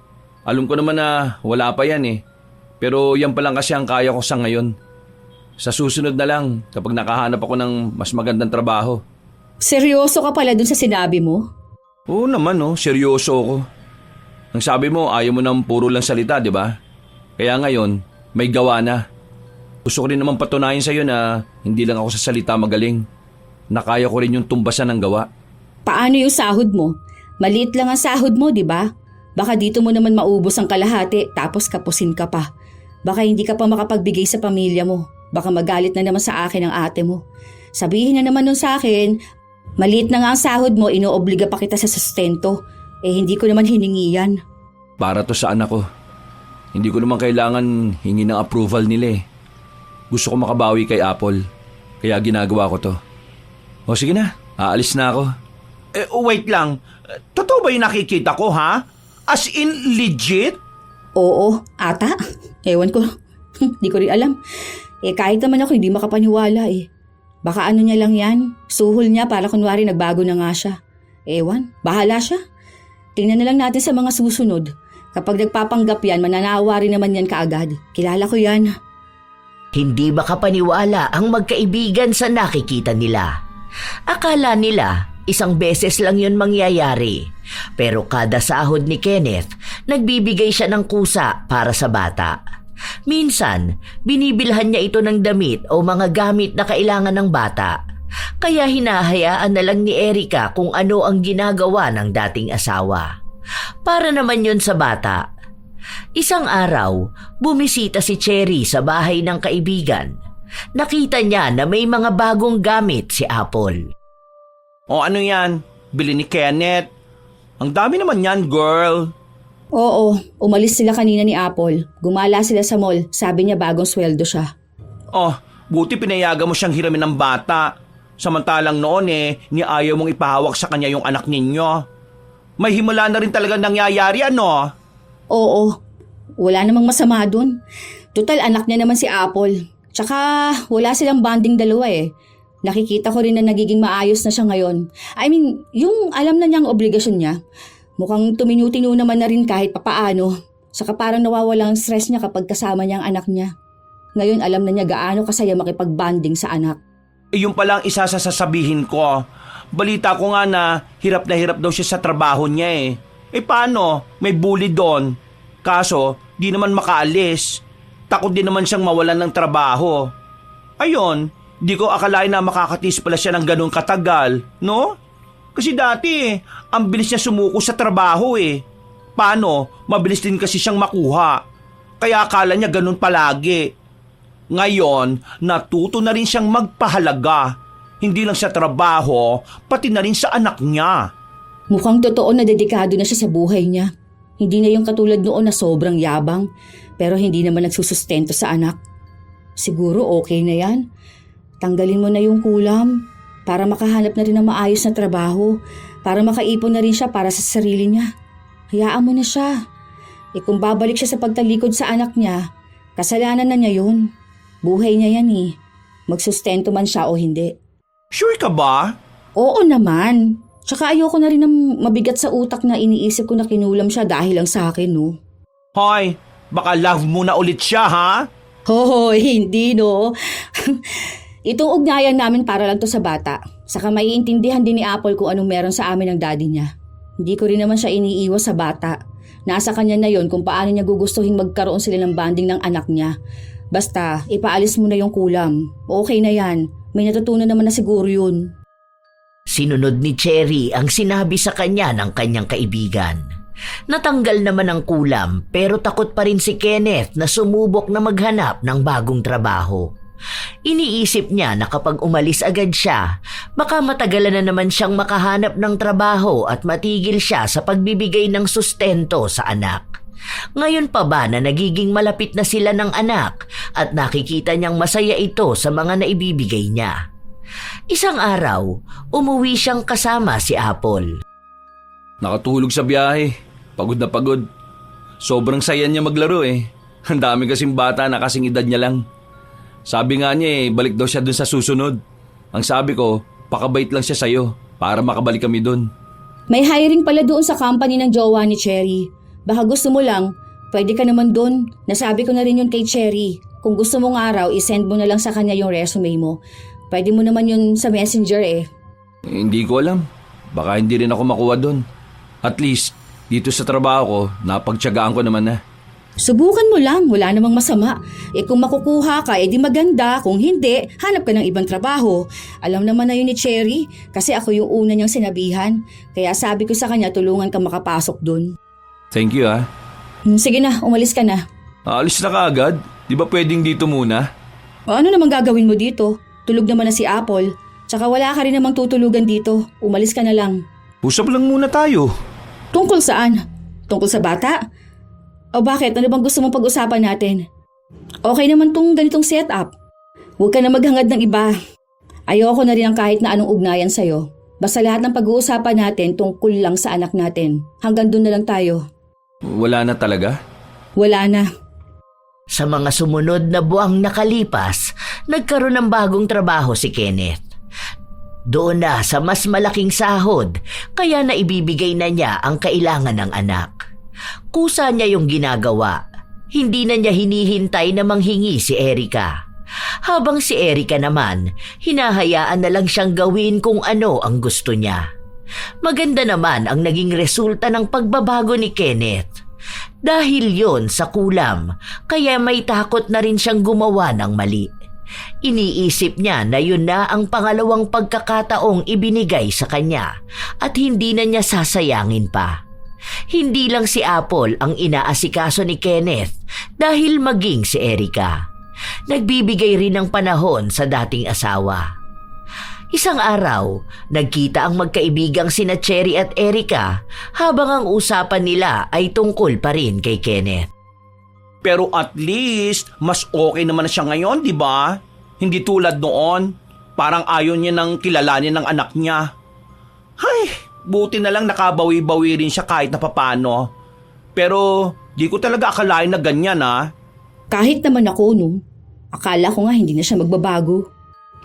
Alam ko naman na wala pa yan eh. Pero yan pa lang kasi ang kaya ko sa ngayon. Sa susunod na lang kapag nakahanap ako ng mas magandang trabaho. Seryoso ka pala dun sa sinabi mo? Oo naman seryoso ako. Ang sabi mo ayaw mo nang puro lang salita, di ba? Kaya ngayon, may gawa na. Gusto ko rin naman patunayan sa'yo na hindi lang ako sa salita magaling. Nakaya ko rin yung tumbasan ng gawa. Paano yung sahod mo? Maliit lang ang sahod mo, di ba? Baka dito mo naman maubos ang kalahati tapos kapusin ka pa. Baka hindi ka pa makapagbigay sa pamilya mo. Baka magalit na naman sa akin ang ate mo. Sabihin na naman nun sa akin, maliit na nga ang sahod mo, inoobliga pa kita sa sustento. Hindi ko naman hiningi yan. Para to sa anak ko. Hindi ko naman kailangan hingi ng approval nila eh. Gusto ko makabawi kay Apple. Kaya ginagawa ko to. O sige na, aalis na ako. Wait lang. Totoo ba yung nakikita ko ha? As in legit? Oo, ata. Ewan ko. Di ko rin alam. Kahit naman ako hindi makapaniwala eh. Baka ano niya lang yan. Suhol niya para kunwari nagbago na nga siya. Ewan, bahala siya. Tingnan na lang natin sa mga susunod. Kapag nagpapanggap yan, mananawa rin naman yan kaagad. Kilala ko yan. Hindi makapaniwala ang magkaibigan sa nakikita nila. Akala nila 1 beses lang yun mangyayari. Pero kada sahod ni Kenneth, nagbibigay siya ng kusa para sa bata. Minsan, binibilhan niya ito ng damit o mga gamit na kailangan ng bata. Kaya hinahayaan na lang ni Erica kung ano ang ginagawa ng dating asawa. Para naman yun sa bata. Isang araw, bumisita si Cherry sa bahay ng kaibigan. Nakita niya na may mga bagong gamit si Apple. O ano yan? Bili ni Kenneth. Ang dami naman yan, girl. Oo, umalis sila kanina ni Apple. Gumala sila sa mall. Sabi niya bagong sweldo siya. Oh, buti pinayagan mo siyang hiramin ng bata. Samantalang noon ni ayaw mong ipahawak sa kanya yung anak ninyo. May himala na rin talaga nangyayari, ano? Oo, wala namang masama dun. Total anak niya naman si Apple. Tsaka wala silang bonding dalawa eh. Nakikita ko rin na nagiging maayos na siya ngayon. I mean, yung alam na niyang obligasyon niya. Mukhang tuminutino naman na rin kahit papaano. Saka parang nawawala ang stress niya kapag kasama niya ang anak niya. Ngayon alam na niya gaano kasaya makipag-bonding sa anak. Yung palang isa sa sasabihin ko. Balita ko nga na hirap daw siya sa trabaho niya eh. Paano? May bully doon. Kaso, di naman makaalis. Takot din naman siyang mawalan ng trabaho. Ayon, di ko akalain na makakatis pala siya ng ganun katagal, no? Kasi dati, ang bilis niya sumuko sa trabaho eh. Paano? Mabilis din kasi siyang makuha. Kaya akala niya ganun palagi. Ngayon, natuto na rin siyang magpahalaga. Hindi lang sa trabaho, pati na rin sa anak niya. Mukhang totoo na dedikado na siya sa buhay niya. Hindi na yung katulad noon na sobrang yabang, pero hindi naman nagsusustento sa anak. Siguro okay na yan. Tanggalin mo na yung kulam para makahanap na rin ng maayos na trabaho, para makaipon na rin siya para sa sarili niya. Hayaan mo na siya. Kung babalik siya sa pagtalikod sa anak niya, kasalanan na niya yun. Buhay niya yan eh. Magsustento man siya o hindi. Sure ka ba? Oo naman. Tsaka ayoko na rin ng mabigat sa utak na iniisip ko na kinulam siya dahil lang sa akin, no? Hoy, baka love mo na ulit siya, ha? Hoy, hindi no. Itong ugnayan namin para lang to sa bata. Saka maiintindihan din ni Apple kung anong meron sa amin ng daddy niya. Hindi ko rin naman siya iniiwas sa bata. Nasa kanya na yon kung paano niya gugustuhin magkaroon sila ng bonding ng anak niya. Basta, ipaalis mo na yung kulam. Okay na yan. May natutunan naman na siguro yun. Sinunod ni Cherry ang sinabi sa kanya ng kanyang kaibigan. Natanggal naman ang kulam pero takot pa rin si Kenneth na sumubok na maghanap ng bagong trabaho. Iniisip niya na kapag umalis agad siya, baka matagalan na naman siyang makahanap ng trabaho at matigil siya sa pagbibigay ng sustento sa anak. Ngayon pa ba na nagiging malapit na sila ng anak at nakikita niyang masaya ito sa mga naibibigay niya. Isang araw, umuwi siyang kasama si Apple. Nakatulog sa biyahe. Pagod na pagod. Sobrang saya niya maglaro eh. Ang dami kasing bata na kasing edad niya lang. Sabi nga niya balik daw siya dun sa susunod. Ang sabi ko, pakabait lang siya sa'yo para makabalik kami dun. May hiring pala doon sa company ng jowa ni Cherry. Baka gusto mo lang, pwede ka naman doon. Nasabi ko na rin yun kay Cherry. Kung gusto mong araw, isend mo na lang sa kanya yung resume mo. Pwede mo naman yun sa messenger eh. Hindi ko alam. Baka hindi rin ako makuha dun. At least, dito sa trabaho ko, napagtiyagaan ko naman na. Subukan mo lang, wala namang masama. Kung makukuha ka, di maganda. Kung hindi, hanap ka ng ibang trabaho. Alam naman na yun ni Cherry, kasi ako yung una niyang sinabihan. Kaya sabi ko sa kanya, tulungan ka makapasok dun. Thank you ah. Sige na, umalis ka na. Alis na kaagad? Di ba pwedeng dito muna? Ano naman gagawin mo dito? Tulog naman na si Apple. Tsaka wala ka rin namang tutulugan dito. Umalis ka na lang. Usap lang muna tayo. Tungkol saan? Tungkol sa bata? O bakit? Ano bang gusto mong pag-usapan natin? Okay naman tong ganitong setup. Huwag ka na maghangad ng iba. Ayoko na rin ang kahit na anong ugnayan sa'yo. Basta lahat ng pag-uusapan natin tungkol lang sa anak natin. Hanggang doon na lang tayo. Wala na talaga? Wala na. Sa mga sumunod na buwang nakalipas, nagkaroon ng bagong trabaho si Kenneth. Doon na sa mas malaking sahod, kaya naibibigay na niya ang kailangan ng anak. Kusa niya yung ginagawa. Hindi na niya hinihintay na manghingi si Erica. Habang si Erica naman, hinahayaan na lang siyang gawin kung ano ang gusto niya. Maganda naman ang naging resulta ng pagbabago ni Kenneth. Dahil yon sa kulam, kaya may takot na rin siyang gumawa ng mali. Iniisip niya na yun na ang pangalawang pagkakataong ibinigay sa kanya at hindi na niya sasayangin pa. Hindi lang si Apple ang inaasikaso ni Kenneth dahil maging si Erica. Nagbibigay rin ng panahon sa dating asawa. Isang araw, nagkita ang magkaibigang sina Cherry at Erica habang ang usapan nila ay tungkol pa rin kay Kenneth. Pero at least, mas okay naman na siya ngayon, di ba? Hindi tulad noon. Parang ayaw niya nang kilalanin ng anak niya. Ay, buti na lang nakabawi-bawi rin siya kahit na papano. Pero di ko talaga akalain na ganyan ah. Kahit naman ako, no? Akala ko nga hindi na siya magbabago.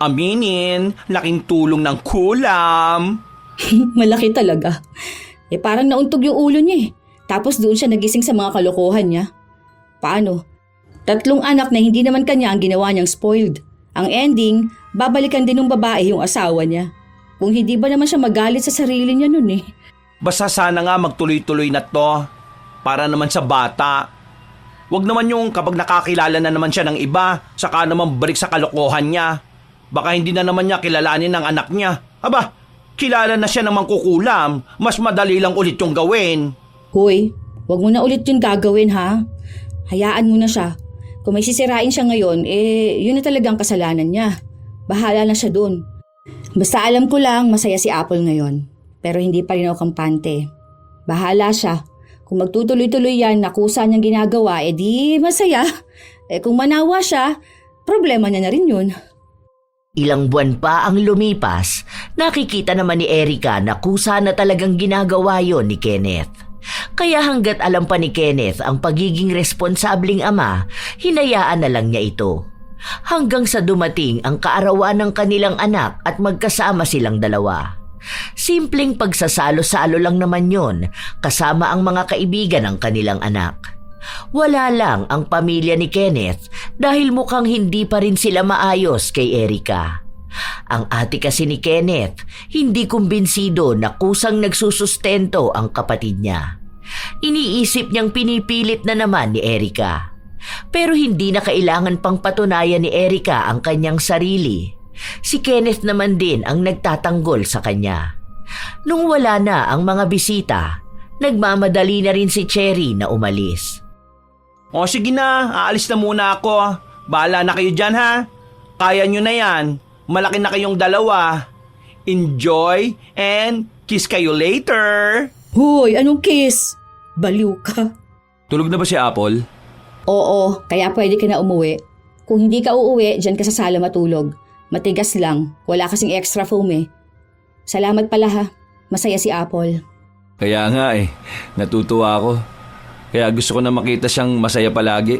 Aminin, laking tulong ng kulam. Malaki talaga. Parang nauntog yung ulo niya eh. Tapos doon siya nagising sa mga kalokohan niya. Paano? 3 anak na hindi naman kanya ang ginawa niyang spoiled. Ang ending, babalikan din ng babae yung asawa niya. Kung hindi ba naman siya magalit sa sarili niya nun eh. Basta sana nga magtuloy-tuloy na to. Para naman sa bata. Huwag naman yung kapag nakakilala na naman siya ng iba, saka naman balik sa kalokohan niya. Baka hindi na naman niya kilalanin ng anak niya. Aba, kilala na siya ng mangkukulam. Mas madali lang ulit yung gawin. Hoy, wag mo na ulit yun gagawin ha. Hayaan mo na siya. Kung may sisirain siya ngayon, yun na talagang kasalanan niya. Bahala na siya dun. Basta alam ko lang masaya si Apple ngayon. Pero hindi pa rin ako kampante. Bahala siya. Kung magtutuloy-tuloy yan na kusa niyang ginagawa, di masaya. Kung manawa siya, problema niya na rin yun. Ilang buwan pa ang lumipas, nakikita naman ni Erica na kusa na talagang ginagawa yon ni Kenneth. Kaya hanggat alam pa ni Kenneth ang pagiging responsabling ama, hinayaan na lang niya ito. Hanggang sa dumating ang kaarawan ng kanilang anak at magkasama silang dalawa. Simpleng pagsasalo-salo lang naman yon kasama ang mga kaibigan ng kanilang anak. Wala lang ang pamilya ni Kenneth dahil mukhang hindi pa rin sila maayos kay Erica. Ang ate kasi ni Kenneth hindi kumbinsido na kusang nagsusustento ang kapatid niya. Iniisip niyang pinipilit na naman ni Erica. Pero hindi na kailangan pang patunayan ni Erica ang kanyang sarili. Si Kenneth naman din ang nagtatanggol sa kanya. Nung wala na ang mga bisita, nagmamadali na rin si Cherry na umalis. O sige na, aalis na muna ako. Bahala na kayo dyan ha. Kaya nyo na yan. Malaki na kayong dalawa. Enjoy and kiss kayo later. Hoy, anong kiss? Baliw ka. Tulog na ba si Apple? Oo, kaya pwede ka na umuwi. Kung hindi ka uuwi, dyan ka sa sala matulog. Matigas lang, wala kasing extra foam eh. Salamat pala ha, masaya si Apple. Kaya nga natutuwa ako. Kaya gusto ko na makita siyang masaya palagi.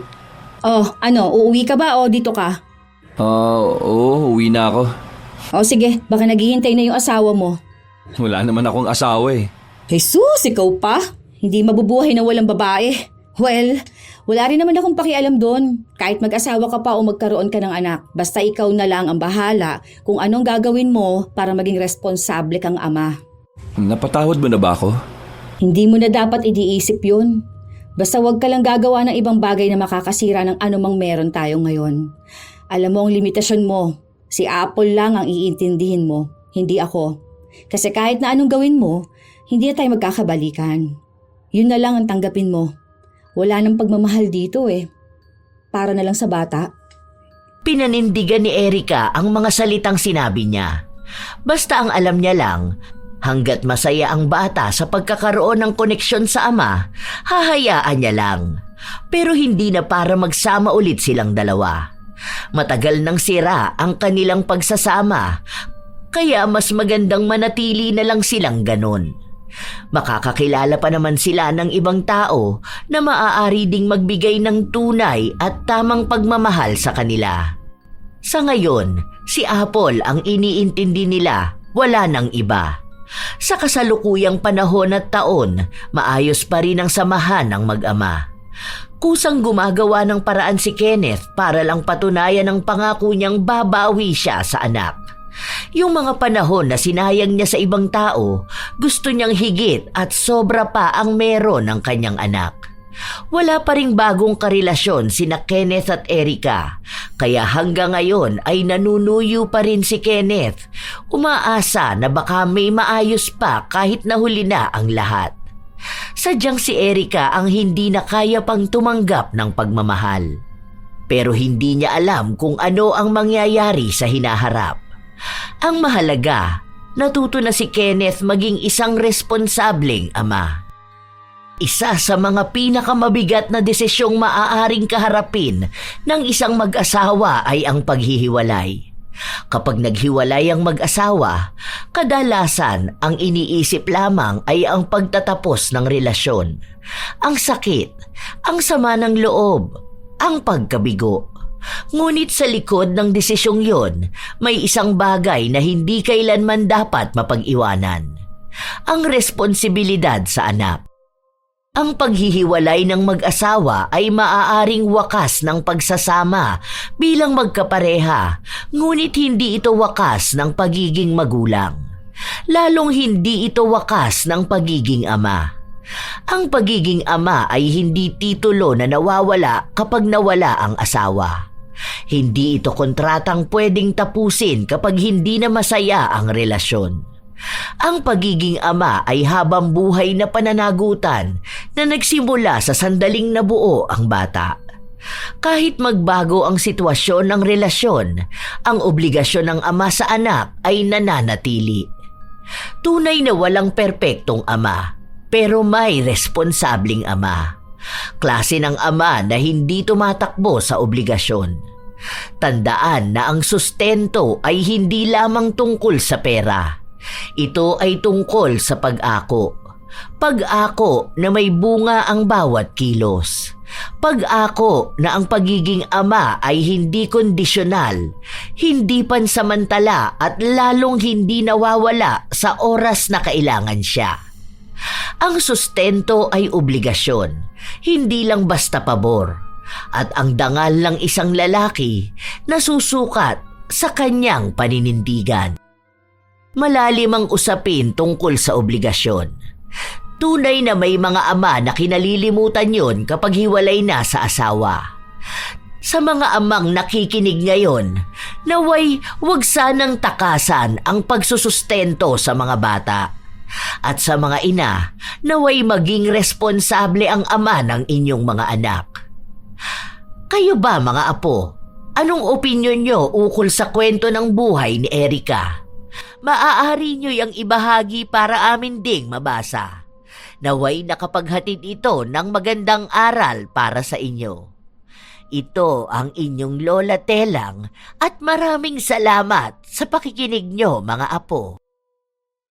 Oh, uuwi ka ba o dito ka? Oo, uwi na ako. O sige, baka naghihintay na yung asawa mo. Wala naman akong asawa Jesus, ikaw pa? Hindi mabubuhay na walang babae. Well, wala rin naman akong pakialam doon. Kahit mag-asawa ka pa o magkaroon ka ng anak, basta ikaw na lang ang bahala kung anong gagawin mo para maging responsable kang ama. Napatawad mo na ba ako? Hindi mo na dapat iniisip yun. Basta wag ka lang gagawa ng ibang bagay na makakasira ng anumang meron tayo ngayon. Alam mo ang limitasyon mo. Si Apple lang ang iintindihin mo, hindi ako. Kasi kahit na anong gawin mo, hindi na tayo magkakabalikan. Yun na lang ang tanggapin mo. Wala nang pagmamahal dito Para na lang sa bata. Pinanindigan ni Erica ang mga salitang sinabi niya. Basta ang alam niya lang, hanggat masaya ang bata sa pagkakaroon ng koneksyon sa ama, hahayaan niya lang. Pero hindi na para magsama ulit silang dalawa. Matagal nang sira ang kanilang pagsasama, kaya mas magandang manatili na lang silang ganon. Makakakilala pa naman sila ng ibang tao na maaari ding magbigay ng tunay at tamang pagmamahal sa kanila. Sa ngayon, si Apple ang iniintindi nila, wala nang iba. Sa kasalukuyang panahon at taon, maayos pa rin ang samahan ng mag-ama. Kusang gumagawa ng paraan si Kenneth para lang patunayan ang pangako niyang babawi siya sa anak. Yung mga panahon na sinayang niya sa ibang tao, gusto niyang higit at sobra pa ang meron ng kanyang anak. Wala pa ring bagong karelasyon sina Kenneth at Erica, kaya hanggang ngayon ay nanunuyo pa rin si Kenneth. Umaasa na baka may maayos pa kahit nahuli na ang lahat. Sadyang si Erica ang hindi na kaya pang tumanggap ng pagmamahal. Pero hindi niya alam kung ano ang mangyayari sa hinaharap. Ang mahalaga, natuto na si Kenneth maging isang responsableng ama. Isa sa mga pinakamabigat na desisyong maaaring kaharapin ng isang mag-asawa ay ang paghihiwalay. Kapag naghiwalay ang mag-asawa, kadalasan ang iniisip lamang ay ang pagtatapos ng relasyon. Ang sakit, ang sama ng loob, ang pagkabigo. Ngunit sa likod ng desisyong yon, may isang bagay na hindi kailanman dapat mapag-iwanan. Ang responsibilidad sa anak. Ang paghihiwalay ng mag-asawa ay maaaring wakas ng pagsasama bilang magkapareha, ngunit hindi ito wakas ng pagiging magulang. Lalong hindi ito wakas ng pagiging ama. Ang pagiging ama ay hindi titulo na nawawala kapag nawala ang asawa. Hindi ito kontratang pwedeng tapusin kapag hindi na masaya ang relasyon. Ang pagiging ama ay habang buhay na pananagutan na nagsimula sa sandaling nabuo ang bata. Kahit magbago ang sitwasyon ng relasyon, ang obligasyon ng ama sa anak ay nananatili. Tunay na walang perpektong ama, pero may responsabling ama. Klase ng ama na hindi tumatakbo sa obligasyon. Tandaan na ang sustento ay hindi lamang tungkol sa pera. Ito ay tungkol sa pag-ako. Pag-ako na may bunga ang bawat kilos. Pag-ako na ang pagiging ama ay hindi kondisyonal, hindi pansamantala at lalong hindi nawawala sa oras na kailangan siya. Ang sustento ay obligasyon, hindi lang basta pabor. At ang dangal ng isang lalaki na susukat sa kanyang paninindigan. Malalim ang usapin tungkol sa obligasyon. Tunay na may mga ama na kinalilimutan yon kapag hiwalay na sa asawa. Sa mga amang nakikinig ngayon, naway huwag sanang takasan ang pagsusustento sa mga bata. At sa mga ina, naway maging responsable ang ama ng inyong mga anak. Kayo ba mga apo? Anong opinyon nyo ukol sa kwento ng buhay ni Erica? Maaari nyo yang ibahagi para amin ding mabasa. Naway nakapaghatid ito ng magandang aral para sa inyo. Ito ang inyong Lola Telang at maraming salamat sa pakikinig nyo mga apo.